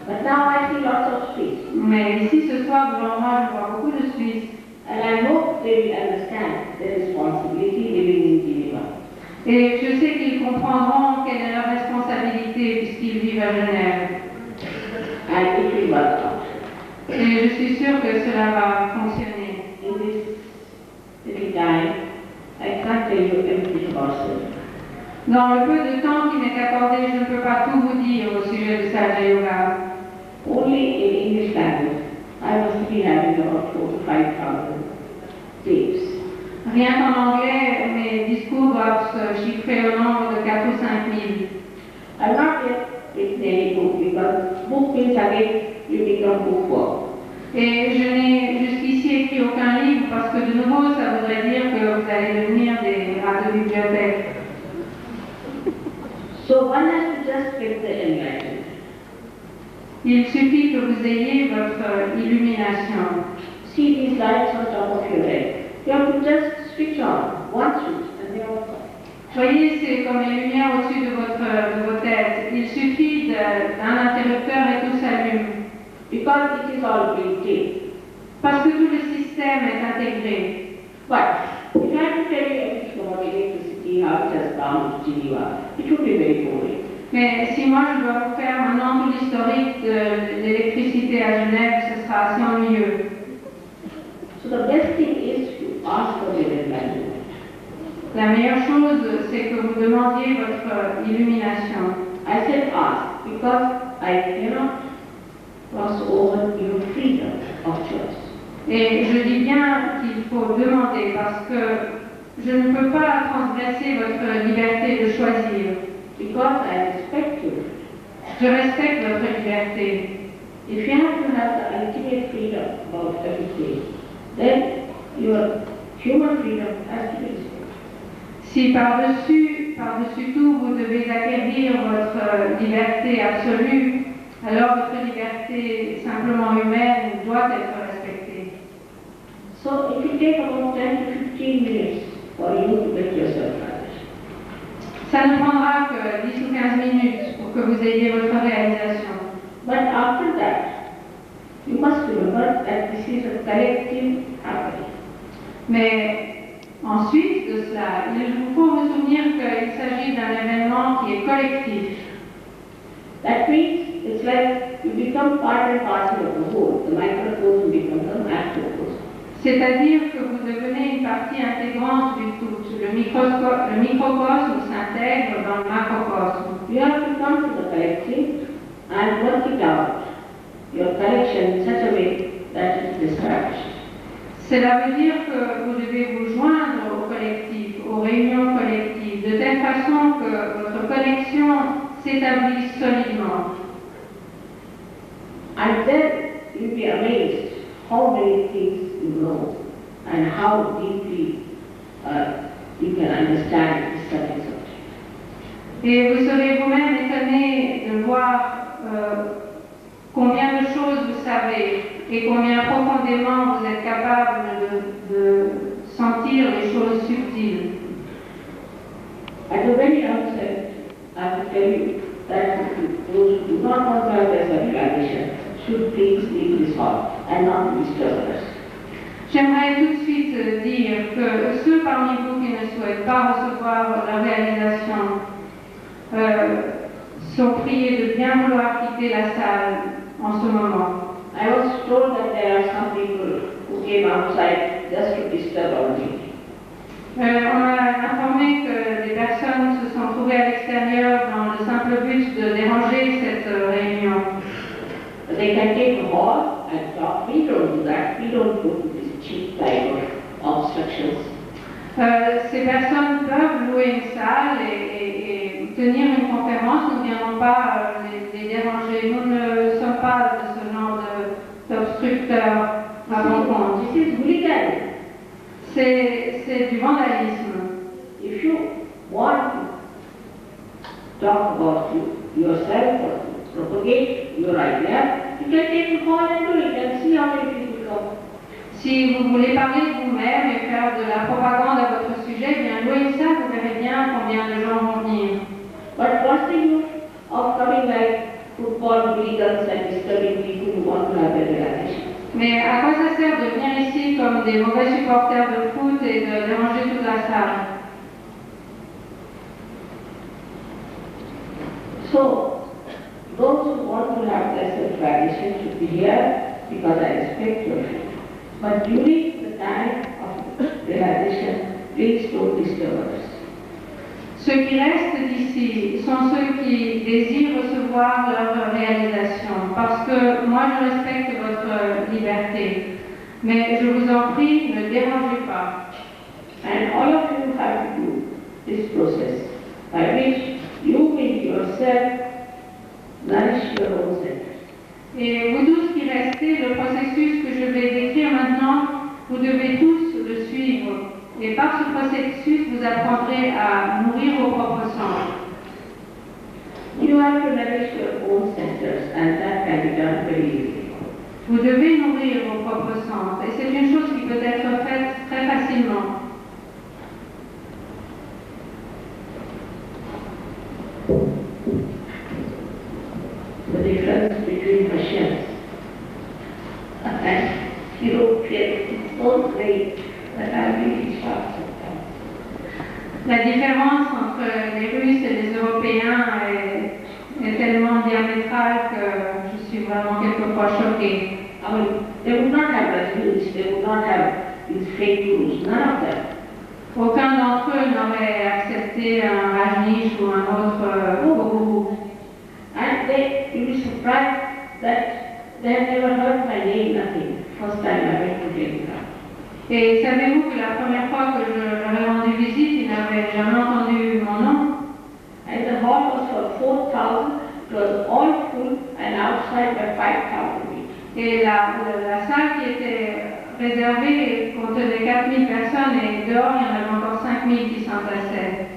But now I see lots of Swiss. Mais ici, ce soir, devant moi, je vois beaucoup de Suisses. And I hope they will understand their responsibility living in Geneva. Et je sais qu'ils comprendront quelle est leur responsabilité puisqu'ils vivent à Genève. And it will work out. Et je suis sûre que cela va fonctionner. In this little time, I can't tell you everything about it. Dans le peu de temps qui m'est accordé, je ne peux pas tout vous dire au sujet de Sahaja Yoga. Only in English language, I must be having about 4,000 to 5,000 tapes. Rien qu'en anglais, mes discours doivent se chiffrer au nombre de 4 ou 5 000. I'm not yet written any book because book means again you become bookworm. Et je n'ai jusqu'ici écrit aucun livre parce que de nouveau, ça voudrait dire que vous allez devenir des rats de bibliothèque. So one has to just get the enlightenment. Il suffit que vous ayez votre illumination. See these lights on top of your head. You have to just switch on one switch and they all come. Voyez, c'est comme les lumières au-dessus de vos têtes. Il suffit d'un interrupteur et tout s'allume. Because it is all built in. Parce que tout le système est intégré. But if I have to tell you everything about electricity, how it has come to Geneva, it would be very boring. Mais si moi je dois vous faire maintenant tout l'historique de l'électricité à Genève, ce sera assez ennuyeux. So the best thing is to ask for the enlightenment. La meilleure chose, c'est que vous demandiez votre illumination. I said ask because I cannot cross over your freedom of choice. Et je dis bien qu'il faut demander parce que je ne peux pas transgresser votre liberté de choisir. Because I respect you. Je respecte votre liberté. If you have to have the ultimate freedom about everything, then your human freedom has to be respected. Si par-dessus tout, vous devez acquérir votre liberté absolue, alors votre liberté simplement humaine doit être respectée. So it will take about 10 to 15 minutes for you to get yourself right. Ça ne prendra que 10 ou 15 minutes pour que vous ayez votre réalisation. But after that, you must remember that this is a collective happening. Mais Ensuite de cela, il vous faut vous souvenir qu'il s'agit d'un événement qui est collectif. That means it's like you become part and parcel of the whole. The microcosm becomes a macrocosm. C'est-à-dire que vous devenez une partie intégrante du tout. Le microcosme s'intègre dans le macrocosme. You have to come to the collective and work it out, your collection in such a way that it is established. Cela veut dire que vous devez vous joindre au collectif, aux réunions collectives, de telle façon que votre connexion s'établisse solidement. And then you'll be amazed how many things you know and how deeply you can understand this subject. Et vous serez vous-même étonné de voir combien de choses vous savez et combien profondément vous êtes capable de sentir les choses subtiles. At the very outset, I have to tell you that those who do not want to have their self-realization should please leave this hall and not disturb us. J'aimerais tout de suite dire que ceux parmi vous qui ne souhaitent pas recevoir la réalisation sont priés de bien vouloir quitter la salle en ce moment. I was told that there are some people who came outside just to disturb our meeting. On m'a informé que des personnes se sont trouvées à l'extérieur dans le simple but de déranger cette réunion. They can take a hall and talk. We don't do that. We don't go to this cheap type of obstructions. Ces personnes peuvent louer une salle et tenir une conférence. Nous ne viendrons pas les déranger. Nous ne sommes pas de ce genre d'obstructeurs à mon compte. This is hooligan. C'est du vandalisme. If you want to talk about yourself or propagate your idea, you can take a hall and do it and see how many people come. Si vous voulez parler de vous-même et faire de la propagande à votre sujet, bien louez ça, vous verrez bien combien de gens vont venir. But what's the use of coming like football hooligans and disturbing people who want to have their realization? Mais à quoi ça sert de venir ici comme des mauvais supporters de foot et de déranger toute la salle? So, those who want to have their self-realization should be here because I respect your faith. But during the time of realization, please don't disturb us. Ceux qui restent d'ici sont ceux qui désirent recevoir leur réalisation, parce que moi je respecte votre liberté. Mais je vous en prie, ne dérangez pas. And all of you have to do this process by which you will yourself nourish your own self. Et vous tous qui restez, le processus que je vais décrire maintenant, vous devez tous le suivre. Et par ce processus, vous apprendrez à nourrir vos propres centres. You have to nourish your own centers and that can be done very easily. Vous devez nourrir vos propres centres. Et c'est une chose qui peut être faite très facilement. The difference between Russians and Europeans is so great that I'm really shocked sometimes. La différence entre les Russes et les Européens est tellement diamétrale que je suis vraiment quelquefois choquée. I mean, they would not have refugees, they would not have these fake rules, none of them. Aucun d'entre eux n'aurait accepté un Rajneesh ou un autre Guru. And you'll be surprised that they have never heard my name, nothing. First time I went to Delhi. Et savez-vous que la première fois que je leur ai rendu visite, ils n'avaient jamais entendu mon nom? And the hall was for 4,000, it was all full and outside were 5,000 people. Et la salle qui était réservée contenait 4000 personnes et dehors il y en avait encore 5000 qui s'entassaient.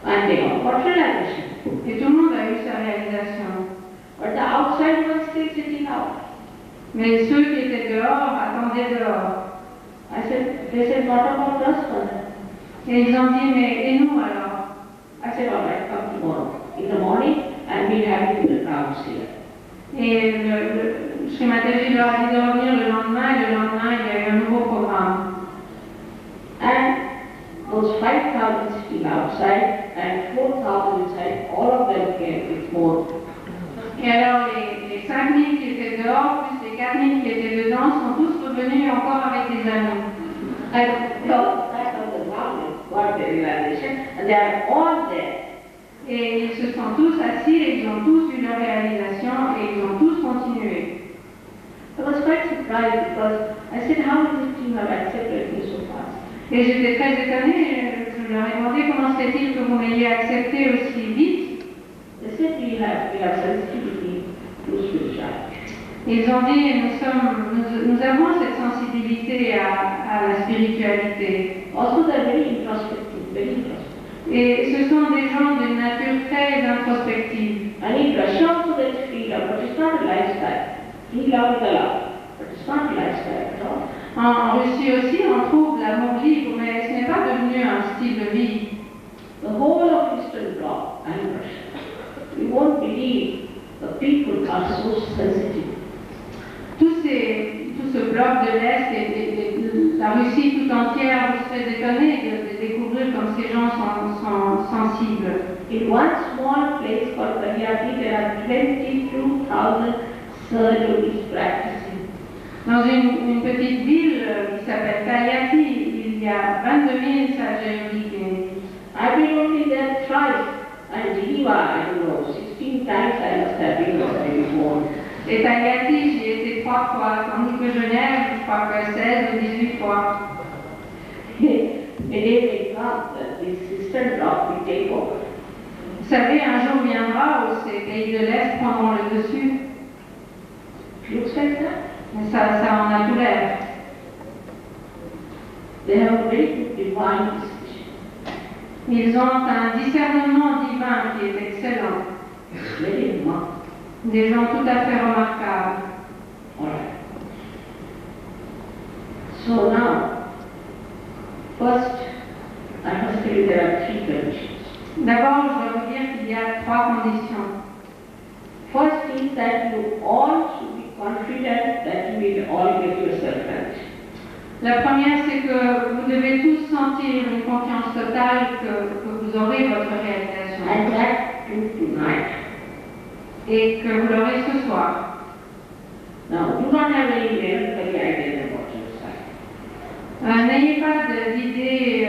And they all got realization. Et tout le monde a eu sa réalisation. But the outside ones still sitting out. Mais ceux qui étaient dehors attendaient dehors. They said, what about us, Father? Et ils ont dit, mais et nous alors? I said, all right, come tomorrow in the morning and we'll have you in the crowds here. Et le Sri Mataji leur a dit de revenir le lendemain, et le lendemain, il y a eu un nouveau programme. And still outside and 4,000 inside, all of them came with more. Et alors les 5000 qui étaient dehors, plus les 4000 qui étaient dedans, sont tous revenus encore avec des anneaux. And so that was the government got the realization, and they are all there. Et ils se sont tous assis, et ils ont tous eu leur réalisation, et ils ont tous continué. I was quite surprised because I said, how is it you have accepted me so fast? Et j'étais très étonnée, je leur ai demandé comment se fait-il que vous m'ayez accepté aussi vite. They said, we have sensitivity to spirituality. Ils ont dit, nous avons cette sensibilité à la spiritualité. Also, they're very introspective, very introspective. Et ce sont des gens d'une nature très introspective. And in Russia also there is freedom, but it's not a lifestyle. He loved the love, but it's not a lifestyle at all. En Russie aussi, on trouve l'amour libre, mais ce n'est pas devenu un style de vie. The whole of Eastern Bloc and Russia, you won't believe the people are so sensitive. Tout ce bloc de l'Est et la Russie tout entière, vous serez étonnés de découvrir comme ces gens sont sensibles. In one small place called Karyati, there are 22,000 surgeries practicing. Dans une petite ville qui s'appelle Kalyati, il y a 22 000 sages. I've been only there thrice, and Geneva, I don't know, 16 times I must have been there before. Et Kalyati, j'y ai été 3 fois, tandis que Genève, je crois que 16 ou 18 fois. A day may come that this Eastern Bloc will take over. Vous savez, un jour viendra où ces pays de l'Est prendront le dessus. Looks like that. Mais ça en a tout l'air. They have a very good divine discussion. Ils ont un discernement divin qui est excellent. Very remarkable. Des gens tout à fait remarquables. All right. So now, first, I must tell you there are 3 conditions. D'abord, je dois vous dire qu'il y a 3 conditions. First is that you all should be confident that you will all get yourself right. La première, c'est que vous devez tous sentir une confiance totale que vous aurez votre réalisation. And that too tonight. Et que vous l'aurez ce soir. Now, do not have any melancholy ideas about yourself. N'ayez pas d'idées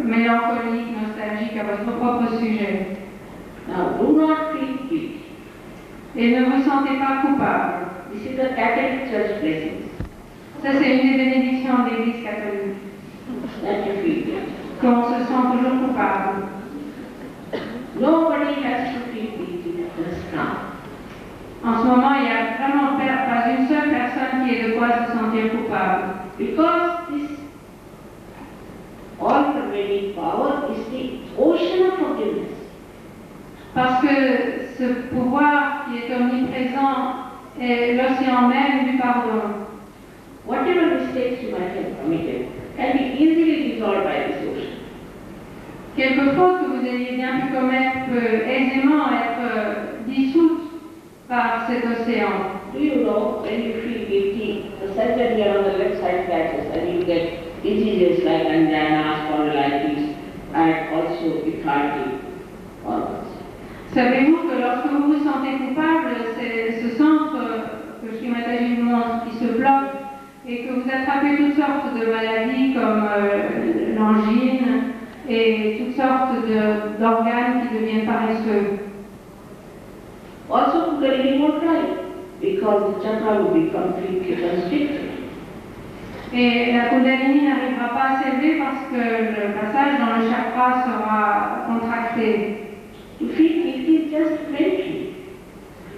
mélancoliques, nostalgiques à votre propre sujet. Now, do not feel guilty. Et ne vous sentez pas coupable. This is the Catholic Church blessings. Ça, c'est une des bénédictions de l'Église catholique. That you feel guilty. Qu'on se sent toujours coupable. Nobody has to feel guilty just now. En ce moment, il n'y a vraiment pas une seule personne qui ait de quoi se sentir coupable. Because this all-pervading power is the ocean of forgiveness. Parce que ce pouvoir qui est omniprésent est l'océan même du pardon. Whatever mistakes you might have committed can be easily dissolved by this ocean. Quelque faute que vous ayez bien pu commettre peut aisément être dissoute par cet océan. Do you know when you feel guilty, the center here on the left side catches and you get diseases like angina, spondylitis, and also lethargy. Savez-vous que lorsque vous vous sentez coupable, c'est ce centre que le schématologie vous montre qui se bloque et que vous attrapez toutes sortes de maladies comme l'angine et toutes sortes d'organes qui deviennent paresseux. Also, Kundalini won't cry because the chakra will be completely constricted. Et la Kundalini n'arrivera pas à s'élever parce que le passage dans le chakra sera contracté. To feel guilty is just mentally.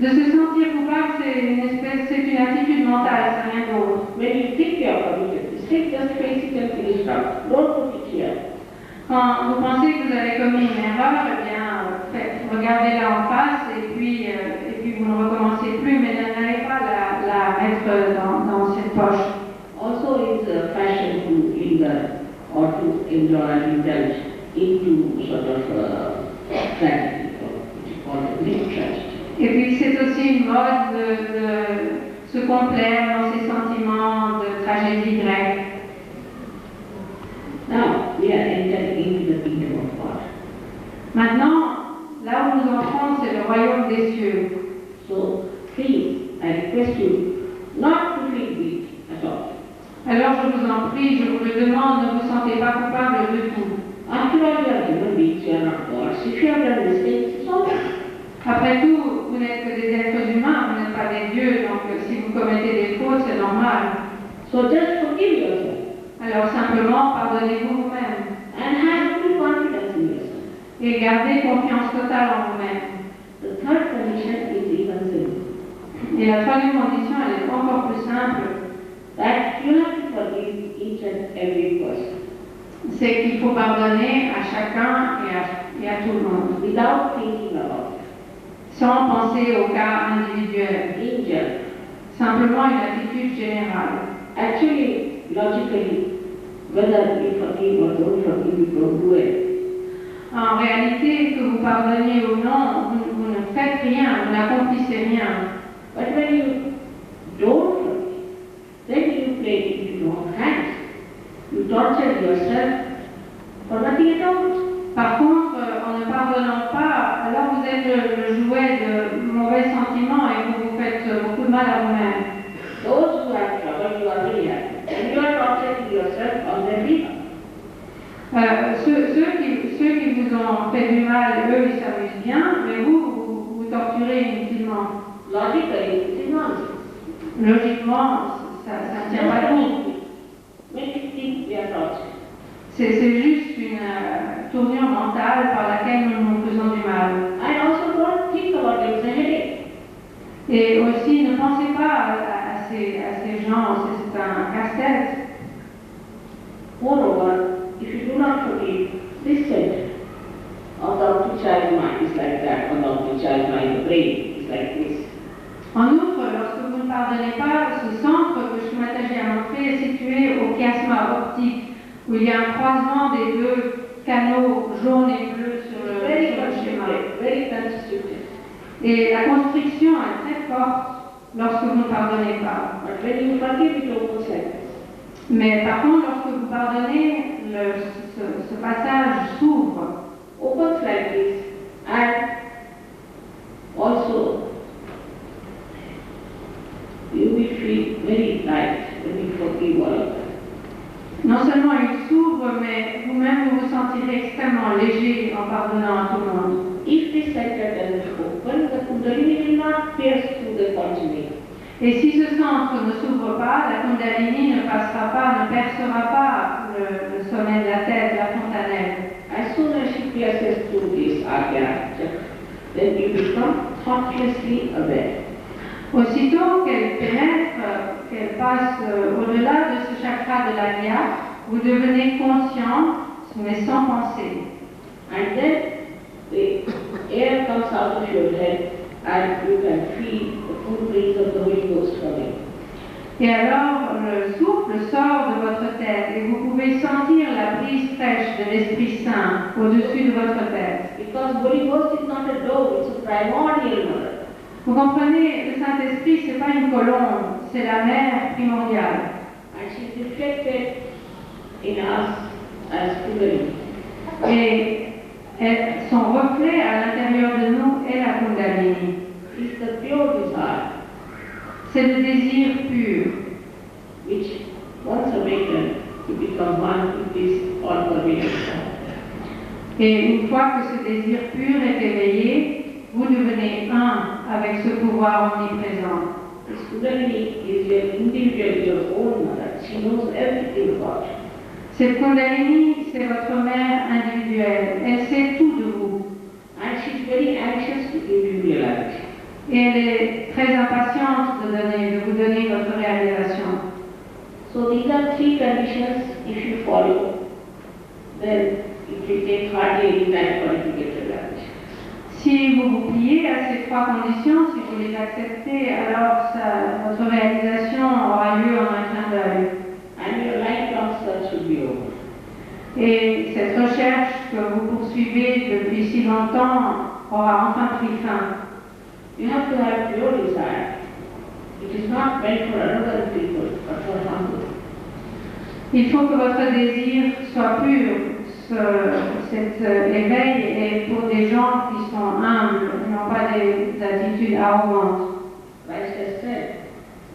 De se sentir coupable, c'est une attitude mentale, c'est rien d'autre. When you think you are committed mistake, just face it and finish it up. Don't put it here. Quand vous pensez que vous avez commis une erreur, eh bien, regardez-la en face et puis vous ne recommencez plus, mais n'allez pas la mettre dans cette poche. Also, it's a fashion to linger or to enjoy and indulge into sort of tragedy, which is called a Greek tragedy. Et puis c'est aussi une mode de se complaire dans ces sentiments de tragédie grecque. Now, we are entering into the kingdom of God. Maintenant, là où nous entrons, c'est le royaume des cieux. So please, I request you not to feel guilty at all. Alors je vous en prie, je vous le demande, ne vous sentez pas coupable de tout. After all, you are human beings, you are not gods. If you have done mistakes, it's all right. Après tout, vous n'êtes que des êtres humains, vous n'êtes pas des dieux, donc si vous commettez des fautes, c'est normal. So just forgive yourself Alors simplement, pardonnez-vous vous-même and have full confidence in yourself. et gardez confiance totale en vous-même. The third condition is even simple. Et la troisième condition, elle est encore plus simple, That you have to forgive each and every person c'est qu'il faut pardonner à chacun et à tout le monde, without thinking about it. sans penser au cas individuel, In general. simplement une attitude générale. Actually, logically, whether you forgive or don't forgive, you don't do it. En réalité, que vous pardonniez ou non, vous ne faites rien, vous n'accomplissez rien. But when you don't forgive, then you play into your own hands. You torture yourself for nothing at all. Par contre, en ne pardonnant pas, alors vous êtes le jouet de mauvais sentiments et vous vous faites beaucoup de mal à vous-même. Those who have trouble, you are very happy. And you are torturing yourself on their behalf. Ceux qui vous ont fait du mal, eux, ils s'amusent bien, mais vous torturez inutilement. Logically, it is nonsense. Logiquement, ça ne tient pas compte. Make it think we are tortured. C'est juste une tournure mentale par laquelle nous nous faisons du mal. And also don't think about it as a headache. Et aussi, ne pensez pas à ces gens, c'est un casse-tête. Moreover, if you do not forgive, this center of the optic child mind is like that, on the optic child mind, the brain is like this. En outre, lorsque vous ne pardonnez pas, ce centre que Shumataji a montré est situé au chiasma optique, où il y a un croisement des deux canaux jaunes et bleus sur le schéma. Very constricted. Et la constriction est très forte lorsque vous ne pardonnez pas. But when you forgive, it opens like this. Mais par contre, lorsque vous pardonnez, ce passage s'ouvre. Opens like this, and also you will feel very light when you forgive all of them. Non seulement il s'ouvre, mais vous-même vous vous sentirez extrêmement léger en pardonnant à tout le monde. If this center doesn't open, the Kundalini will not pierce through the conjuring. Et si ce centre ne s'ouvre pas, la Kundalini ne passera pas, ne percera pas le sommet de la tête, la fontanelle. As soon as she pierces through this Agya, then you become thoughtlessly aware. Aussitôt qu'elle pénètre, qu'elle passe au-delà de ce chakra de l'Agya, vous devenez conscient, mais sans penser. And then the air comes out of your head and you can feel the full breeze of the Holy Ghost coming. Et alors, le souffle sort de votre tête et vous pouvez sentir la brise fraîche de l'Esprit Saint au-dessus de votre tête. Because Holy Ghost is not a dove, it's a primordial mother. Vous comprenez, le Saint-Esprit, ce n'est pas une colombe, c'est la mère primordiale. And she's reflected in us as Kundalini. Et son reflet à l'intérieur de nous est la Kundalini. It's the pure desire C'est le désir pur. which, once awakened, you become one with this all-pervading power. Et une fois que ce désir pur est éveillé, vous devenez un avec ce pouvoir omniprésent. This Kundalini is your individual, your own mother. She knows everything about you. Cette Kundalini, c'est votre mère individuelle. Elle sait tout de vous. And she's very anxious to give you reality. Et elle est très impatiente de vous donner votre réalisation. So these are three conditions. If you follow, then it will take hardly any time for you to get reality. Si vous vous pliez à ces trois conditions, si vous les acceptez, alors votre réalisation aura lieu en un clin d'œil. And your lifelong search will be over. Et cette recherche que vous poursuivez depuis si longtemps aura enfin pris fin. You have to have pure desire. It is not meant for another people, but for humble. Il faut que votre désir soit pur. cet éveil est pour des gens qui sont humbles, et non pas des attitudes arrogantes. Christ has said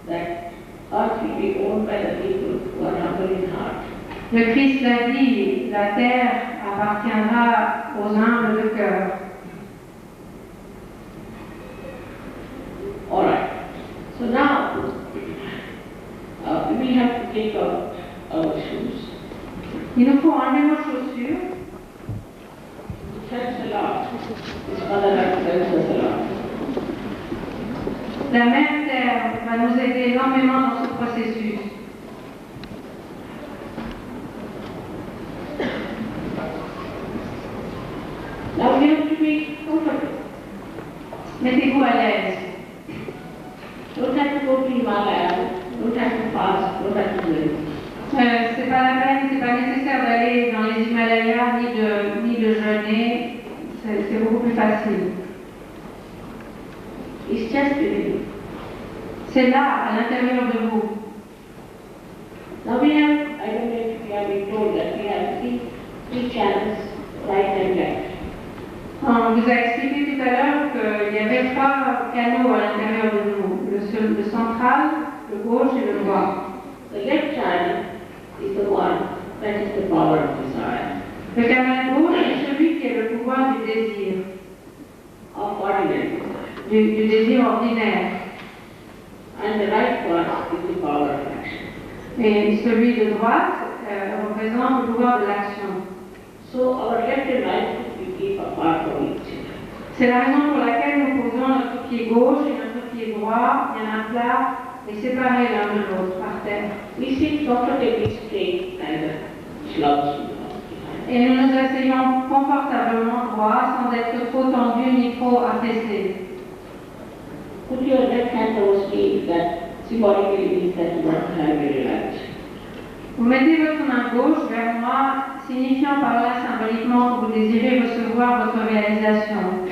that earth will be owned by the people who are humble in heart. Le Christ l'a dit, la terre appartiendra aux humbles de cœur. All right. So now we have to take out our shoes. Il nous faut enlever nos chaussures. Thanks a lot. This mother helps us a lot. La Mère Terre va nous aider énormément dans ce processus. Now we have to be comfortable. Mettez-vous à l'aise. Don't have to go to Himalaya. Don't have to fast. Don't have to do anything. C'est pas la peine, c'est pas nécessaire d'aller dans les Himalayas ni de jeûner. C'est beaucoup plus facile. It's just within you. C'est là, à l'intérieur de vous. Now we have, I don't know if we have been told that we have three channels, right and left. On vous a expliqué tout à l'heure qu'il y avait 3 canaux à l'intérieur de nous. Le central, le gauche et le droit. The left channel is the one that is the power of desire, Le canal gauche est celui qui est le pouvoir du désir, of ordinary desire. du désir ordinaire. And the right one is the power of action. Et celui de droite représente le pouvoir de l'action. So our left and right we keep apart from each other. C'est la raison pour laquelle nous posons notre pied gauche et notre pied droit bien à plat et séparés l'un de l'autre par terre. We sit comfortably straight and slouch behind. Et nous nous asseyons confortablement droit sans être trop tendus ni trop affaissés. Put your left hand towards me, that symbolically means that you want to have very relaxed. Vous mettez votre main gauche vers moi, signifiant par là symboliquement que vous désirez recevoir votre réalisation.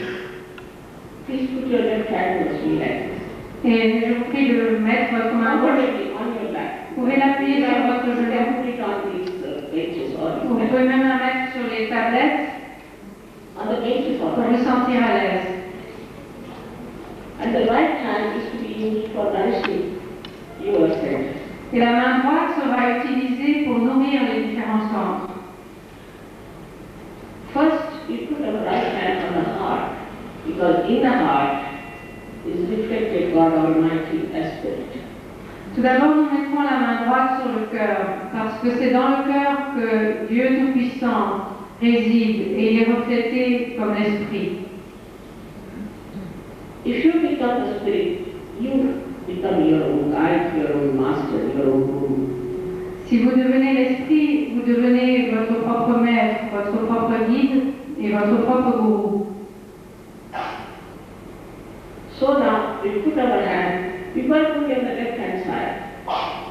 Please put your left hand towards me like this. Et je vous prie de mettre votre main gauche. Comfortably on your back. Vous pouvez l'appuyer sur votre You genou. can put it on these benches or Vous you pouvez même la mettre sur les tablettes on the benches or pour vous sentir à l'aise. And the right hand is to be used for nourishing yourself. Et la main droite sera utilisée pour nourrir les différents centres. First, you put our right hand on the heart, because in the heart is reflected God Almighty as Spirit. Tout d'abord, nous mettrons la main droite sur le cœur, parce que c'est dans le cœur que Dieu Tout-Puissant réside et il est reflété comme l'Esprit. If you become the Spirit, you become your own guide, your own master, your own guru. Si vous devenez l'Esprit, vous devenez votre propre maître, votre propre guide et votre propre gourou. So now, we put our hand, we might put it on the left-hand side,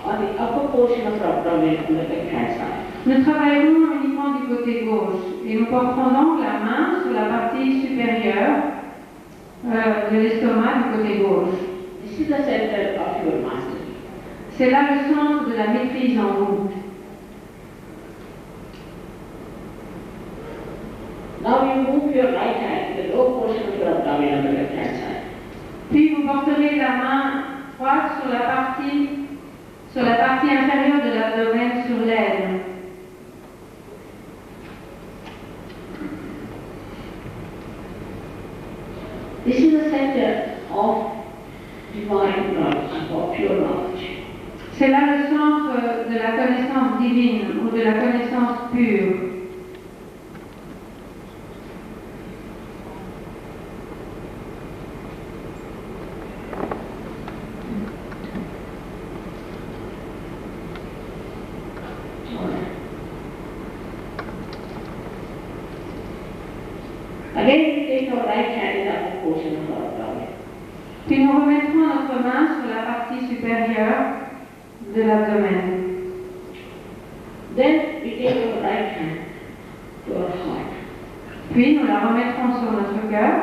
on the upper portion of our abdomen on the left-hand side. Nous travaillerons uniquement du côté gauche et nous porterons donc la main sur la partie supérieure de l'estomac du côté gauche. This is the center of your mastery. C'est là le centre de la maîtrise en vous. Now you move your right hand to the lower portion of your abdomen on the left-hand side. Puis vous porterez la main droite sur la partie inférieure de l'abdomen, sur l'aile. This is the center of divine knowledge, of pure knowledge. C'est là le centre de la connaissance divine ou de la connaissance pure. Again, we take our right hand in the upper portion of our abdomen. Puis nous remettrons notre main sur la partie supérieure de l'abdomen. Then we take our right hand to our heart. Puis nous la remettrons sur notre cœur.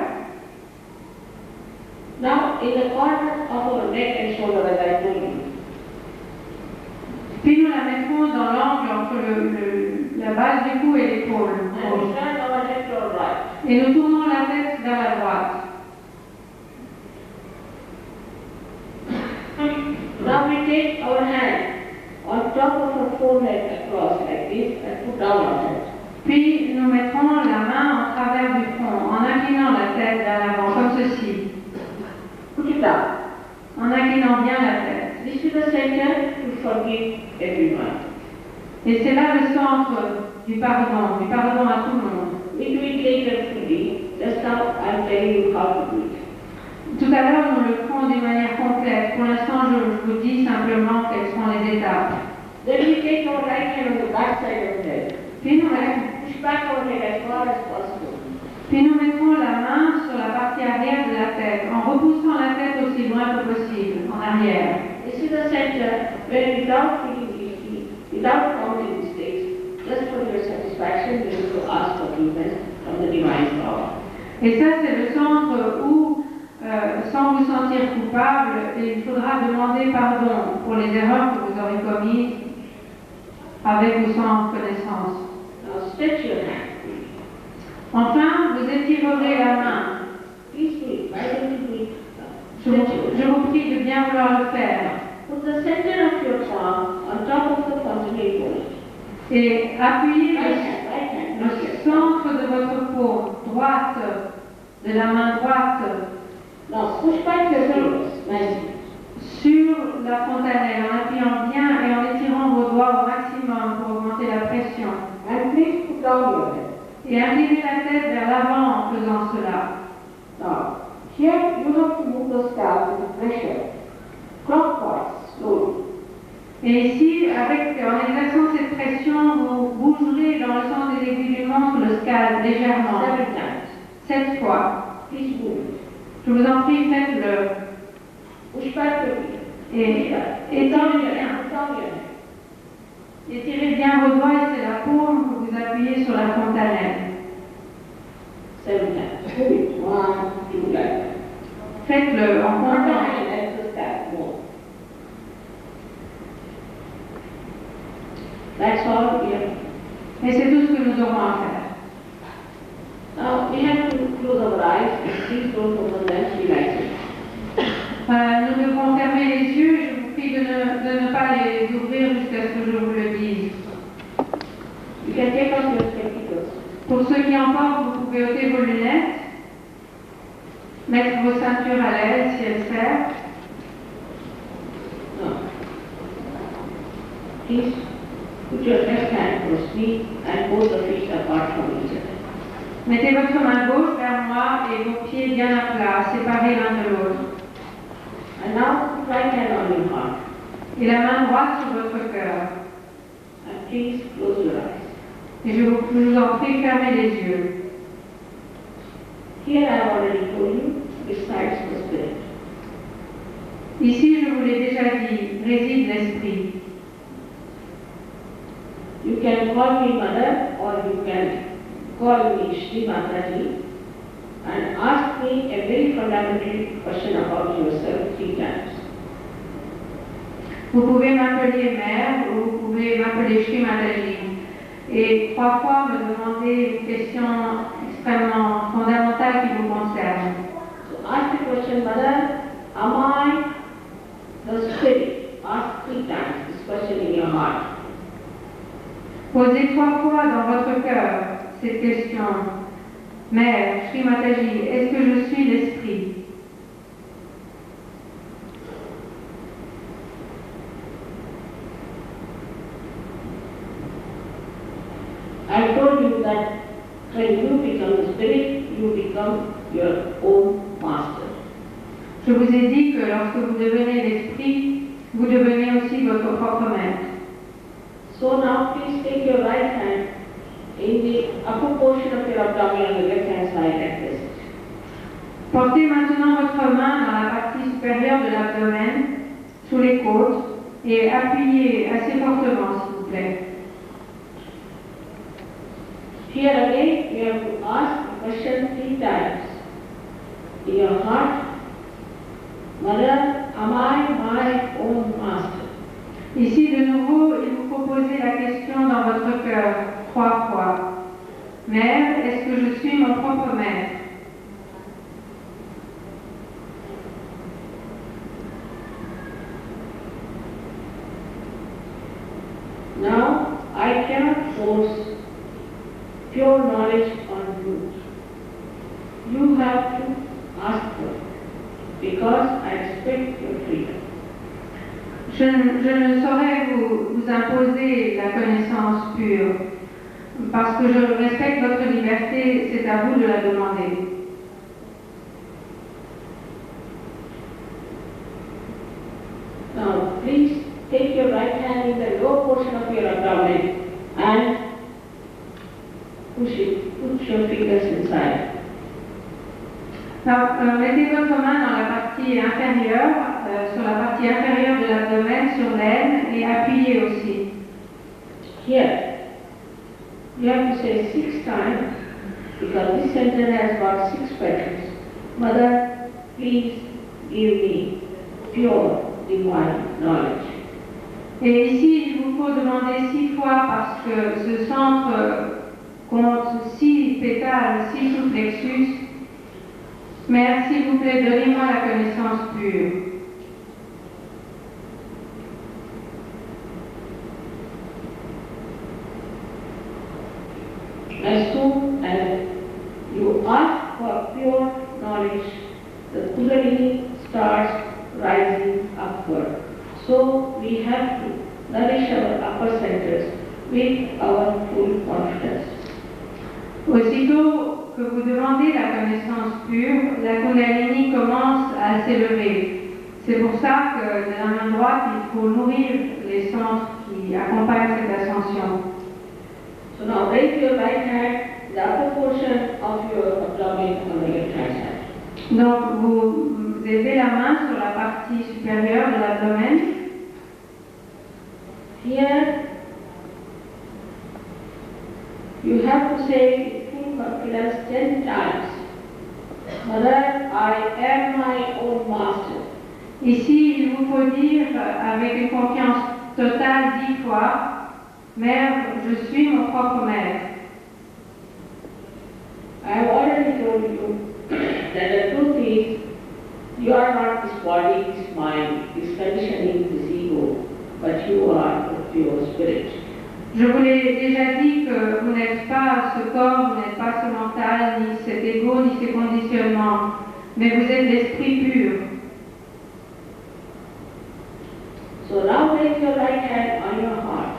Now, in the corner of our neck and shoulder, as I told you, Puis nous la mettrons dans l'angle entre la base du cou et l'épaule And we gauche. turn our head to our right. Et nous tournons la tête vers la droite. Now we take our hand on top of our forehead across like this and put down our head. Puis nous mettrons la main en travers du front, en inclinant la tête vers l'avant, comme ceci, Put it down. en inclinant bien la tête. This is the center to forgive everyone. Et c'est là le centre du pardon à tout le monde. We do it later fully. Just now I'm telling you how to do it. Tout à l'heure, nous le ferons d'une manière complète. Pour l'instant, je vous dis simplement quelles seront les étapes. Then we take our right hand on the back side of the head. Puis nous, Push back our head as far as possible. puis nous mettrons la main sur la partie arrière de la tête, en repoussant la tête aussi loin que possible, en arrière. This is the center where without feeling guilty, without counting mistakes, just for your satisfaction, you need to ask forgiveness from the divine power. Et ça, c'est le centre où, sans vous sentir coupable, il faudra demander pardon pour les erreurs que vous aurez commises, avec ou sans connaissance. Now stretch your hand. Enfin, vous étirerez la main. Please do it. Why don't you do it? Je vous prie de bien vouloir le faire. Put the center of your palm on top of the frontal bone. Et appuyez Right hand, le not left. centre de votre peau droite, de la main droite, Now push back your fingers nicely. sur la fontanelle, en appuyant bien et en étirant vos doigts au maximum pour augmenter la pression. And please put down your head. Et inclinez la tête vers l'avant en faisant cela. Now, here you have to move the scalp with pressure, clockwise, slowly. Et ici, en exerçant cette pression, vous bougerez dans le sens des aiguilles du montre le scalp légèrement. 7 times. 7 fois. Please move it. Je vous en prie, faites-le. Push back your feet. Et Put down étirez your bien. hand. Put down your hand. Étirez bien vos doigts et c'est la paume que vous appuyez sur la fontanelle. 7 times. Move it. 1, 2, like that. Faites-le en Put down comptant. and let the scalp move. That's all we have. Et c'est tout ce que nous aurons à faire. Now, we have to close our eyes and please don't open them. She likes it. Nous devrons fermer les yeux et je vous prie de ne pas les ouvrir jusqu'à ce que je vous le dise. You can take off your spectacles. Pour ceux qui en portent, vous pouvez ôter vos lunettes, mettre vos ceintures à l'aise si elles servent. No. Please put your left hand closely and both the feet apart from each other. Mettez votre main gauche vers moi et vos pieds bien à plat, séparés l'un de l'autre. And now put right hand on your heart. Et la main droite sur votre cœur. And please close your eyes. Et je vous en prie, fermez les yeux. Here I have already told you, besides the spirit. Ici, je vous l'ai déjà dit, réside l'esprit. You can call me mother or you can call me Shri Mataji and ask me a very fundamental question about yourself 3 times. Vous pouvez m'appeler mère ou vous pouvez m'appeler Shri Mataji. Et 3 fois me demander une question extrêmement fondamentale qui vous concerne. So ask the question, mother, am I the spirit? Ask 3 times this question in your heart. Posez 3 fois dans votre cœur cette question. Mère, Shri Mataji, est-ce que je suis l'esprit? I told you that when you become the spirit, you become your own master. Je vous ai dit que lorsque vous devenez l'esprit, vous devenez aussi votre propre maître. So now please take your right hand in the upper portion of your abdomen on the left hand side like this. Portez maintenant votre main dans la partie supérieure de l'abdomen, sous les côtes, et appuyez assez fortement, s'il vous plaît. Here again, you have to ask the question 3 times. In your heart, mother, am I my own master? Ici, de nouveau, il vous faut poser la question dans votre cœur Mère, est-ce que je suis mon propre maître? Now, I cannot force pure knowledge on you. You have to ask for it, because I respect your freedom. Je ne saurais vous imposer la connaissance pure, parce que je respecte votre liberté, c'est à vous de la demander. Now, please take your right hand in the lower portion of your abdomen and push it, put your fingers inside. Alors, mettez votre main dans la partie inférieure, sur la partie inférieure de l'abdomen, sur l'aine, et appuyez aussi. Here, you have to say 6 times, because this sentence has got 6 petals. Mother, please give me pure divine knowledge. Et ici, il vous faut demander 6 fois parce que ce centre compte 6 pétales, 6 sous-plexus. Mère, s'il vous plaît, donnez-moi la connaissance pure. As soon as you ask for pure knowledge, the Kundalini starts rising upward. So we have to nourish our upper centers with our full confidence. Aussitôt que vous demandez la connaissance pure, la Kundalini commence à s'élever. C'est pour ça que de la main droite, il faut nourrir les centres qui accompagnent cette ascension. So now raise your right hand, the upper portion of your abdomen on the left hand side. Donc vous élevez la main sur la partie supérieure de l'abdomen. Here you have to say full confidence 10 times. Mother, I am my own master. Ici, il vous faut dire avec une confiance totale 10 fois, Mère, je suis mon propre maître. I have already told you that the truth is, you are not this body, this mind, this conditioning, this ego, but you are the pure spirit. Je vous l'ai déjà dit que vous n'êtes pas ce corps, vous n'êtes pas ce mental, ni cet ego, ni ces conditionnements, mais vous êtes l'esprit pur. So now place your right hand on your heart.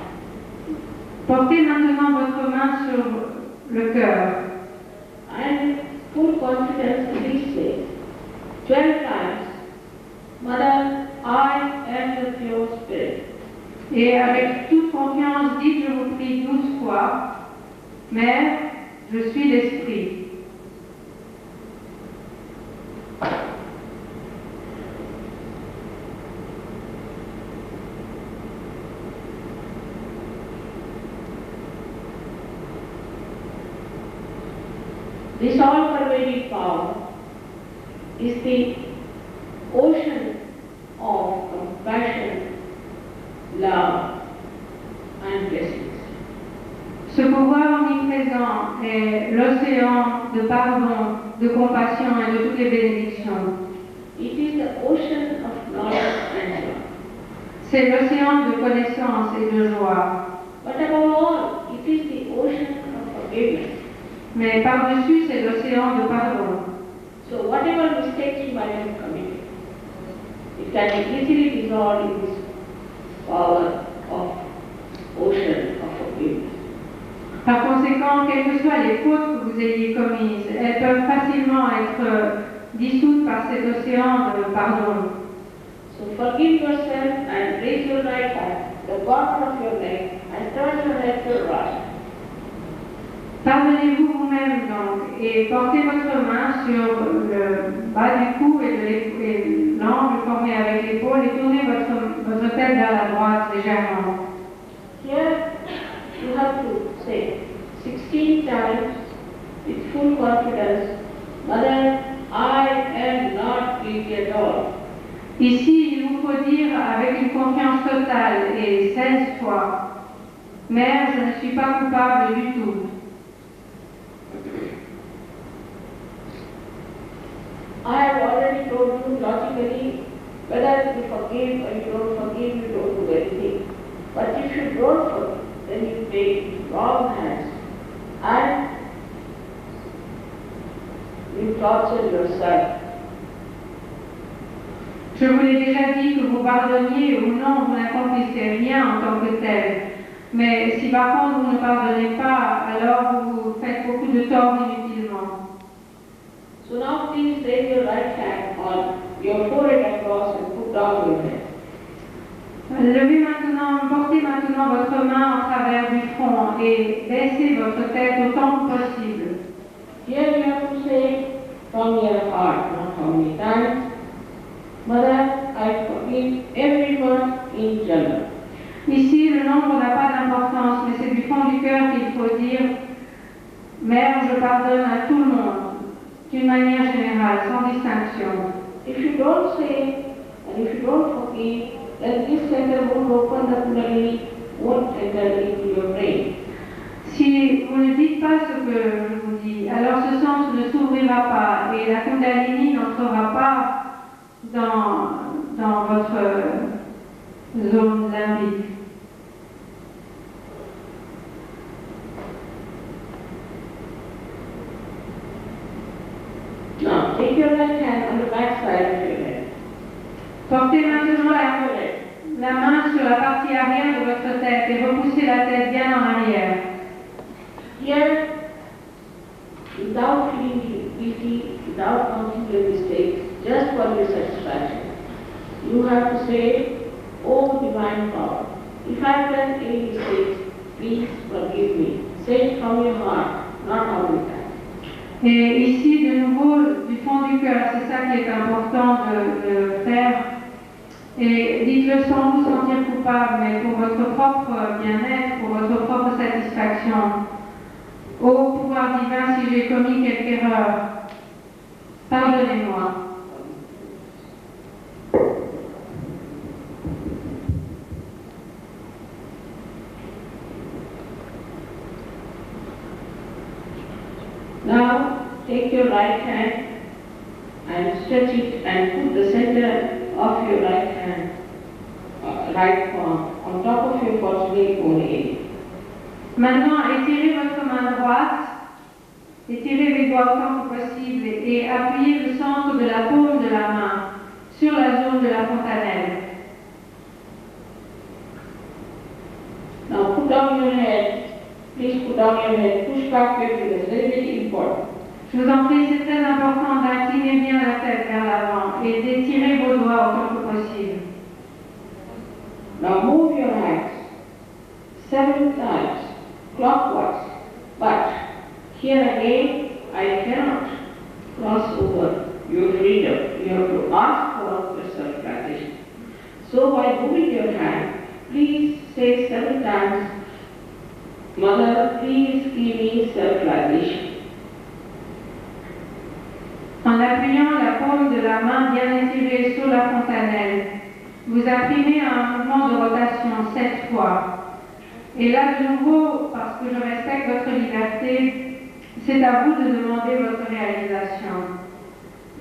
Portez maintenant votre main sur le cœur. And full confidence, please say 12 times, Mother, I am the pure spirit. Et avec toute confiance, dites, je vous prie 12 fois, Mère, je suis l'esprit. This all-pervading power is the ocean of compassion, love, and blessings. Ce pouvoir omniprésent est l'océan de pardon, de compassion et de toutes les bénédictions. It is the ocean of knowledge and joy. C'est l'océan de connaissance et de joie. But above all, it is the ocean of forgiveness. Mais par-dessus, c'est l'océan de pardon. So whatever mistakes you might have committed, it can be easily dissolved in this power of ocean of forgiveness. Par conséquent, quelles que soient les fautes que vous ayez commises, elles peuvent facilement être dissoutes par cet océan de pardon. So forgive yourself and raise your right hand, the corner of your neck, and turn your head to the right. Pardonnez-vous vous-même donc et portez votre main sur le bas du cou et l'angle formé avec l'épaule et tournez votre tête vers la droite légèrement. Here you have to say 16 times with full confidence, Mother, I am not guilty at all. Ici, il vous faut dire avec une confiance totale et 16 fois, Mère, je ne suis pas coupable du tout. I have already told you logically, whether you forgive or you don't forgive, you don't do anything. But if you don't forgive, then you take wrong hands and you torture yourself. Je vous l'ai déjà dit, que vous pardonniez ou non, vous n'accomplissez rien en tant que tel. Mais si par contre vous ne pardonnez pas, alors vous faites beaucoup de tort inutilement. So now please raise your right hand on your forehead across and put down your head. Levez maintenant, portez maintenant votre main en travers du front et baissez votre tête autant que possible. Here you have to say from your heart, not how many times. Mother, I forgive everyone in general. Ici, le nombre n'a pas d'importance, mais c'est du fond du cœur qu'il faut dire « Mère, je pardonne à tout le monde, d'une manière générale, sans distinction. » If you don't say and if you don't forgive, then this center won't open, the Kundalini won't enter into your brain. Si vous ne dites pas ce que je vous dis, alors ce centre ne s'ouvrira pas et la Kundalini n'entrera pas dans votre zone limbique. Now, take your right hand on the back side of your head. Portez maintenant la main sur la partie arrière de votre tête et repoussez la tête bien en arrière. Here, without feeling guilty, without counting your mistakes, just for your satisfaction, you have to say, Oh Divine Power, if I have done any mistakes, please forgive me. Say it from your heart, not out of time. Et ici, de nouveau, du fond du cœur, c'est ça qui est important de faire. Et dites-le sans vous sentir coupable, mais pour votre propre bien-être, pour votre propre satisfaction. Ô pouvoir divin, si j'ai commis quelque erreur, pardonnez-moi. Now, take your right hand and stretch it and put the center of your right hand, right palm, on top of your fortunate bone area. Maintenant, étirez votre main droite, étirez les doigts autant que possible et appuyez le centre de la paume de la main sur la zone de la fontanelle. Now put down your head. Please put down your head. Push back your fingers. Very, very important. Je vous en prie, c'est très important d'incliner bien la tête vers l'avant et d'étirer vos doigts autant que possible. Now move your hands 7 times clockwise. But here again, I cannot cross over your freedom. You have to ask for your self-realization. So by moving your hand, please say 7 times, Mother, please give me self-realization. En appuyant la paume de la main bien étirée sur la fontanelle, vous imprimez un mouvement de rotation 7 fois. Et là, de nouveau, parce que je respecte votre liberté, c'est à vous de demander votre réalisation.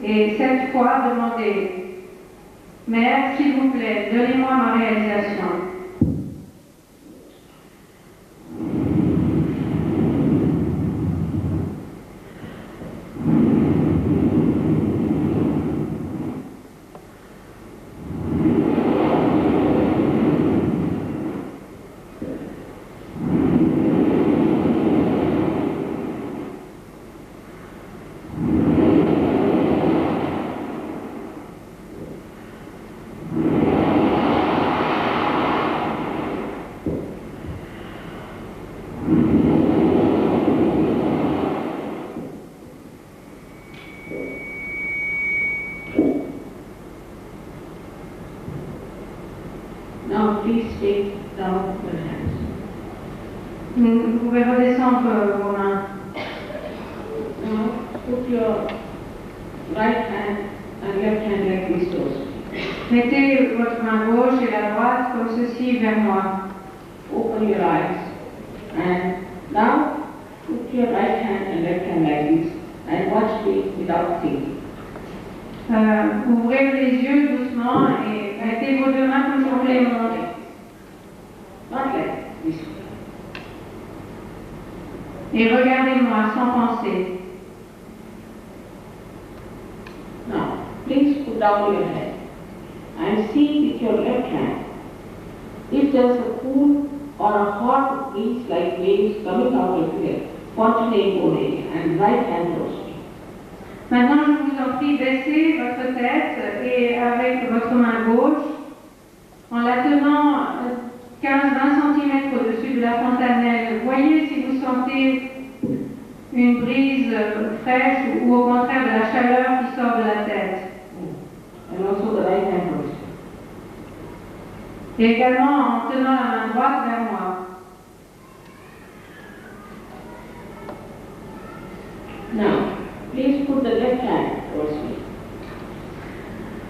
Et 7 fois, demandez, Mère, s'il vous plaît, donnez-moi ma réalisation. Now please take down your hands. Vous pouvez redescendre vos mains. Now put your right hand and left hand like this also. Mettez votre main gauche et la droite comme ceci vers moi. Open your eyes and now put your right hand and left hand like this and watch me without thinking. Ouvrez les yeux doucement et mettez vos deux mains comme sur les mondes. Not like this. Et regardez-moi sans penser. Now, please put down your head and see with your left hand if there is a cool or a hot breeze like waves coming out of your fontanelle body and right hand towards me. Maintenant, je vous en prie, baissez votre tête et avec votre main gauche, en la tenant 15-20 cm au-dessus de la fontanelle, voyez si vous sentez une brise fraîche ou au contraire de la chaleur qui sort de la tête. And also the right hand towards me. Et également en tenant la main droite vers moi. Now, please put the left hand towards me.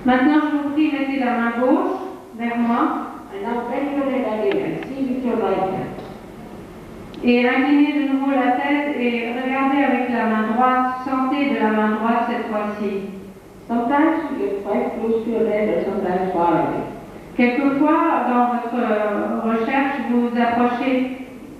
Maintenant, je vous prie, mettez la main gauche vers moi. And now bend your head again and see with your right hand. Et inclinez de nouveau la tête et regardez avec la main droite, sentez de la main droite cette fois-ci. Sometimes you get quite close to your head or sometimes far away. Quelquefois, dans votre recherche, vous vous approchez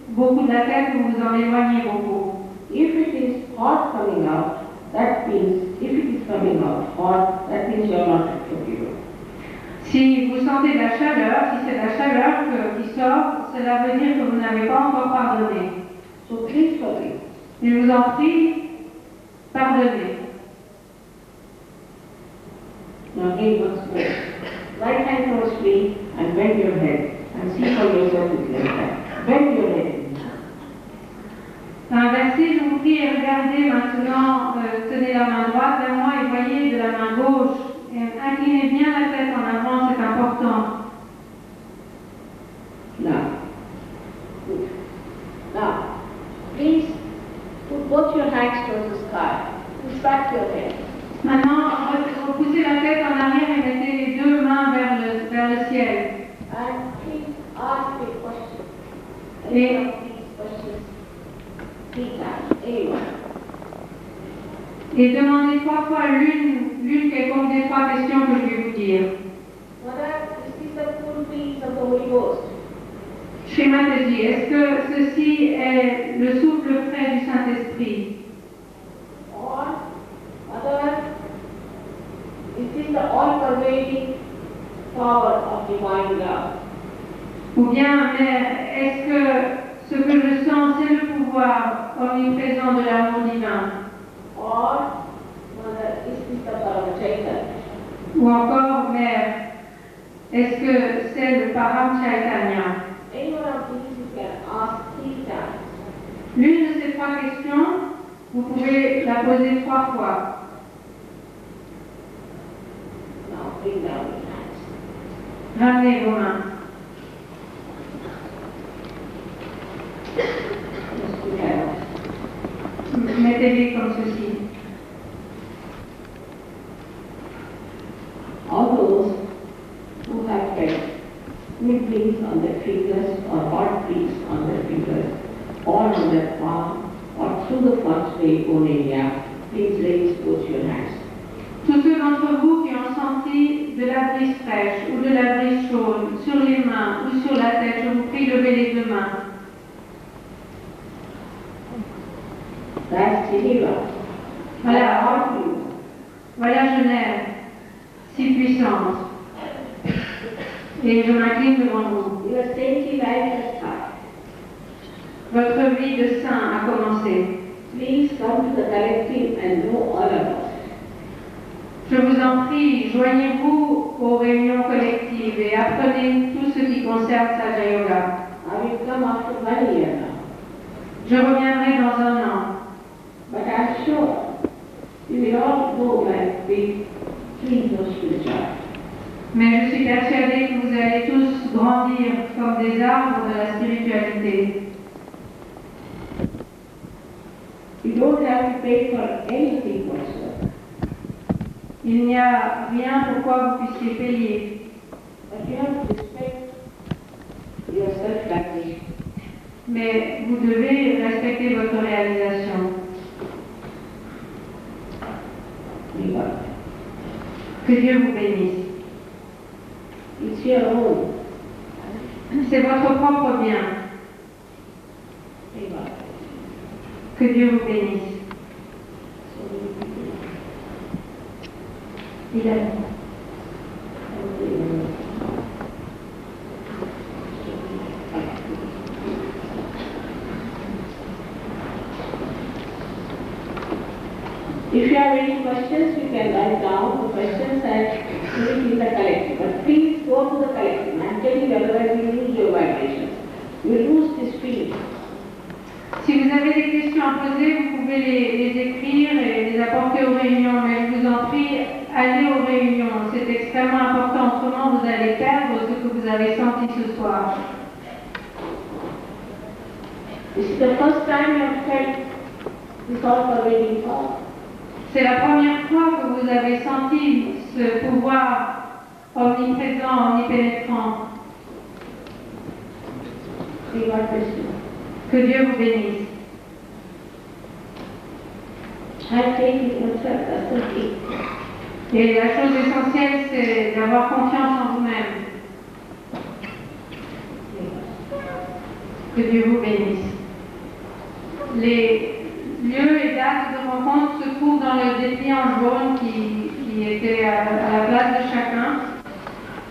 beaucoup de la tête ou vous en éloignez beaucoup. If it is hot coming out, that means, if it is coming out hot, that means you are not at your. Si vous sentez de la chaleur, si c'est la chaleur qui sort, cela veut dire que vous n'avez pas encore pardonné. So please forgive. Je vous en prie, pardonnez. Now again once more. Right hand towards me and bend your head and see for yourself with left hand. Bend your head. Inversez, je vous prie, et regardez maintenant, tenez la main droite vers moi et voyez de la main gauche. Et inclinez bien la tête en avant, c'est important. Now, good. Now, please put both your hands towards the sky. Push back your head. Maintenant, repoussez la tête en arrière et mettez les deux mains vers le ciel. And please ask me a question. Et- Any of these questions, 3 times. Anyone. Et demandez 3 fois l'une quelconque des 3 questions que je vais vous dire. Mother, is this the full peace of the Holy Ghost? Shri Mataji, est-ce que ceci est le souffle frais du Saint-Esprit? Or, Mother, is this the all-pervading power of divine love? Ou bien, Mère, est-ce que ce que je sens, c'est le pouvoir omniprésent de l'amour divin? Or, Mother, is this the Paramchaitanya? Ou encore, Mère, est-ce que c'est le Param Chaitanya? Any one of these you can ask 3 times. L'une de ces 3 questions, vous pouvez la poser 3 fois. Now bring down your hands. Ramenez vos mains. Just put your hands. Mettez-les comme ceci. All those who have felt nibblings on their fingers or hot beats on their fingers or on their palm or through the fontanelle gonenia, please raise both your hands. Tous ceux d'entre vous qui ont senti de la brise fraîche ou de la brise chaude sur les mains ou sur la tête, je vous prie de lever les 2 mains. That's Geneva. Voilà. Powerful. Voilà Genève, si puissante. Et je m'incline devant vous. Your saintly life has started. Votre vie de saint a commencé. Please come to the collective and know all about it. Je vous en prie, joignez-vous aux réunions collectives et apprenez tout ce qui concerne Saja Yoga. I will come after 1 year now. Je reviendrai dans 1 an. But I'm sure you will all go like big trees of spirituality. Mais je suis persuadée que vous allez tous grandir comme des arbres de la spiritualité. You don't have to pay for anything whatsoever. Il n'y a rien pour quoi vous puissiez payer. But you have to respect your self-realization. Mais vous devez respecter votre réalisation. We got it. Que Dieu vous bénisse. It's your own. C'est votre propre bien. Que Dieu vous bénisse. Il a If you have any questions, you can write down the questions and put it in the collective. But please go to the collective. I am telling you, otherwise you lose your vibrations. You lose this feeling. Si vous avez des questions à poser, vous pouvez les écrire et les apporter aux réunions. Mais je vous en prie, allez aux réunions. C'est extrêmement important. Autrement, vous allez perdre ce que vous avez senti ce soir. This is the first time you have felt this all-pervading power. C'est la première fois que vous avez senti ce pouvoir omniprésent, omnipénétrant. May God bless you. Que Dieu vous bénisse. I take it myself, that's the key. Et la chose essentielle, c'est d'avoir confiance en vous-même. Que Dieu vous bénisse. Les lieux et dates de rencontre se trouvent dans le dépliant jaune qui était à la place de chacun.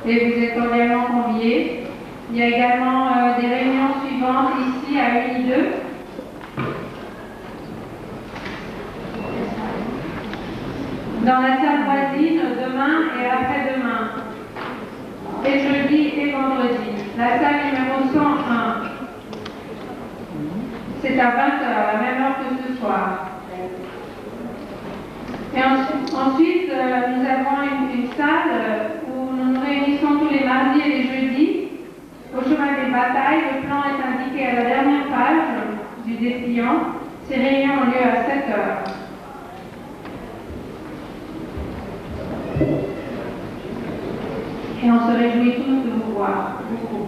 Et vous êtes cordialement conviés. Il y a également des réunions suivantes ici à Uni 2. Dans la salle voisine, demain et après-demain. Et jeudi et vendredi. La salle numéro 101. C'est à 20h, à la même heure que ce soir. Et ensuite, nous avons une salle où nous nous réunissons tous les mardis et les jeudis. Au chemin des batailles, le plan est indiqué à la dernière page du dépliant. Ces réunions ont lieu à 7h. Et on se réjouit tous de vous voir. Beaucoup.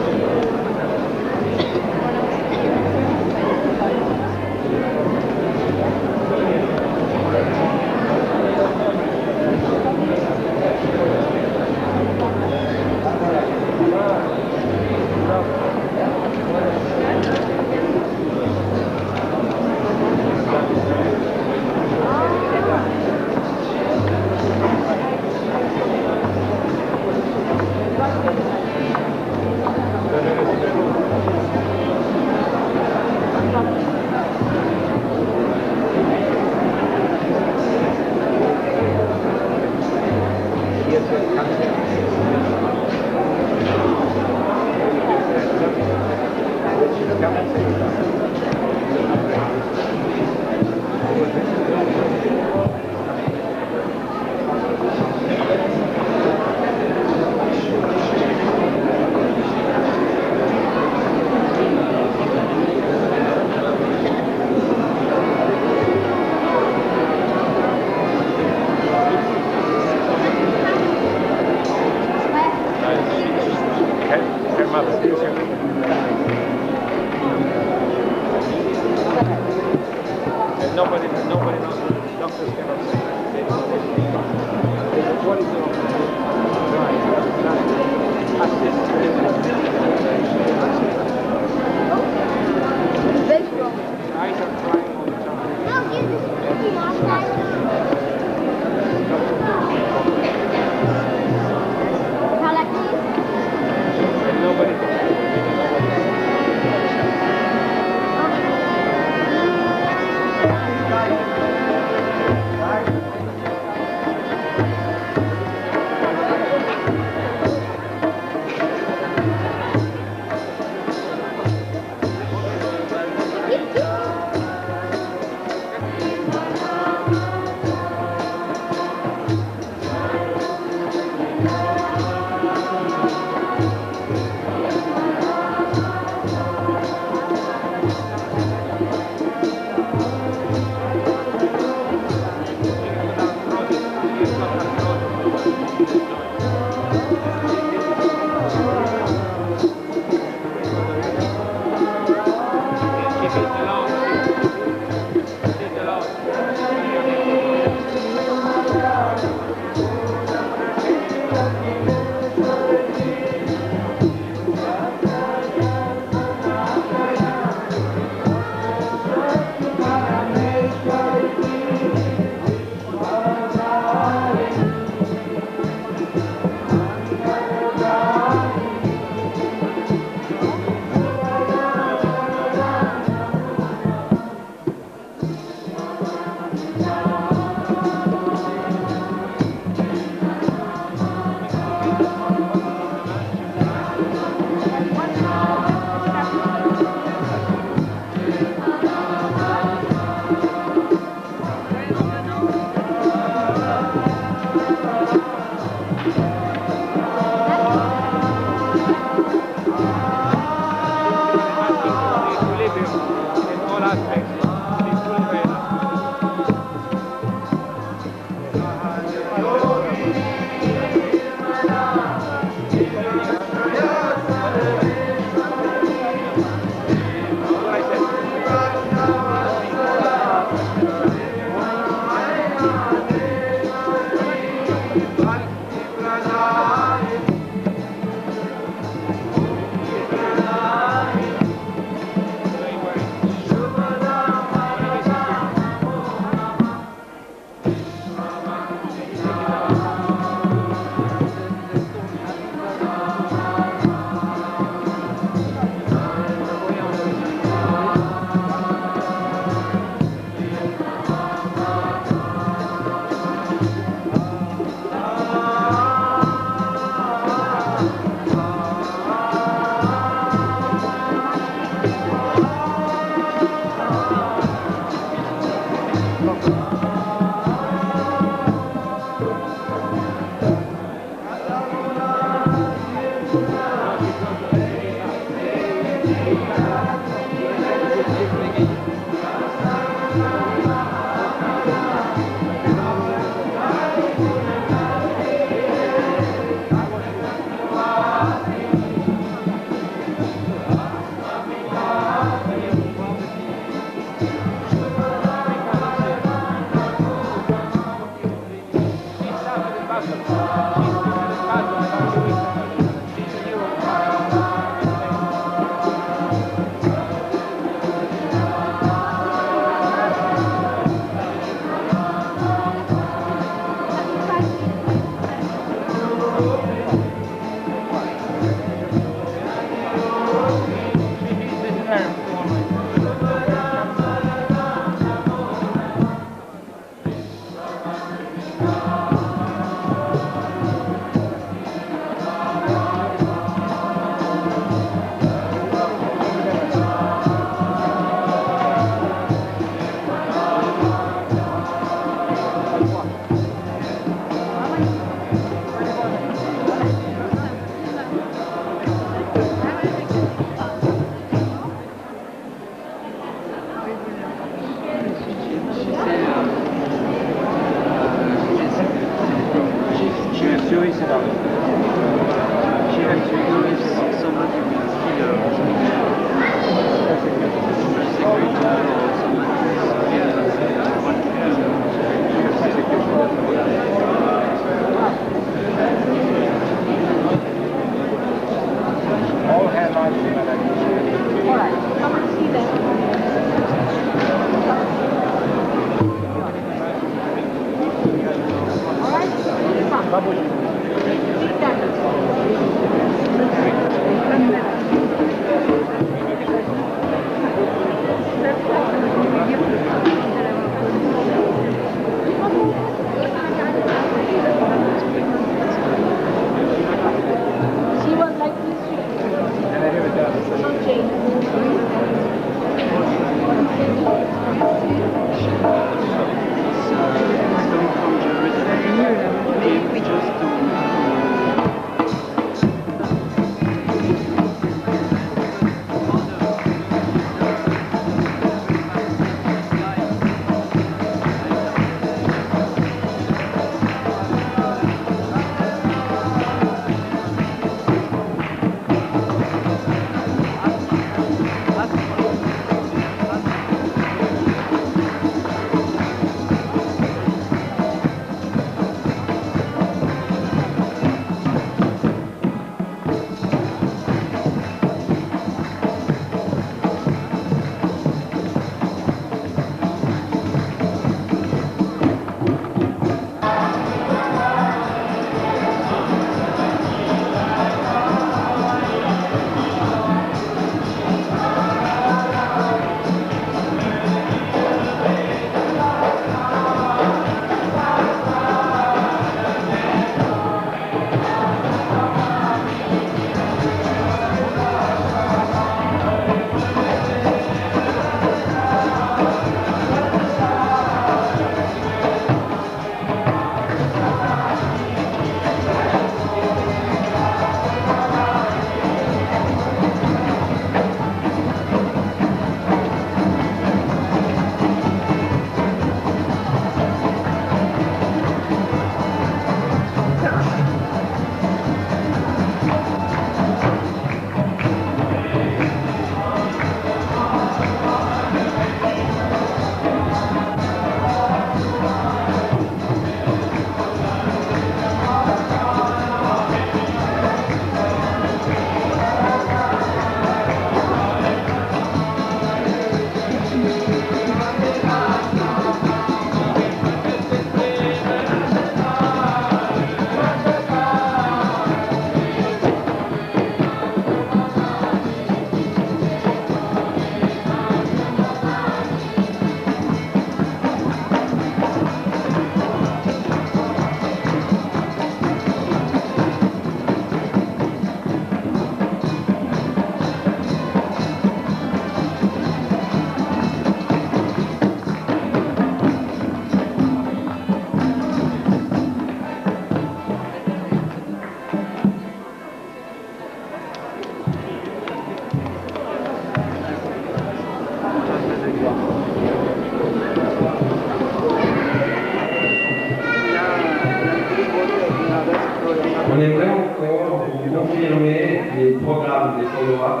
encore pour confirmer les programmes des follow-up.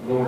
Donc,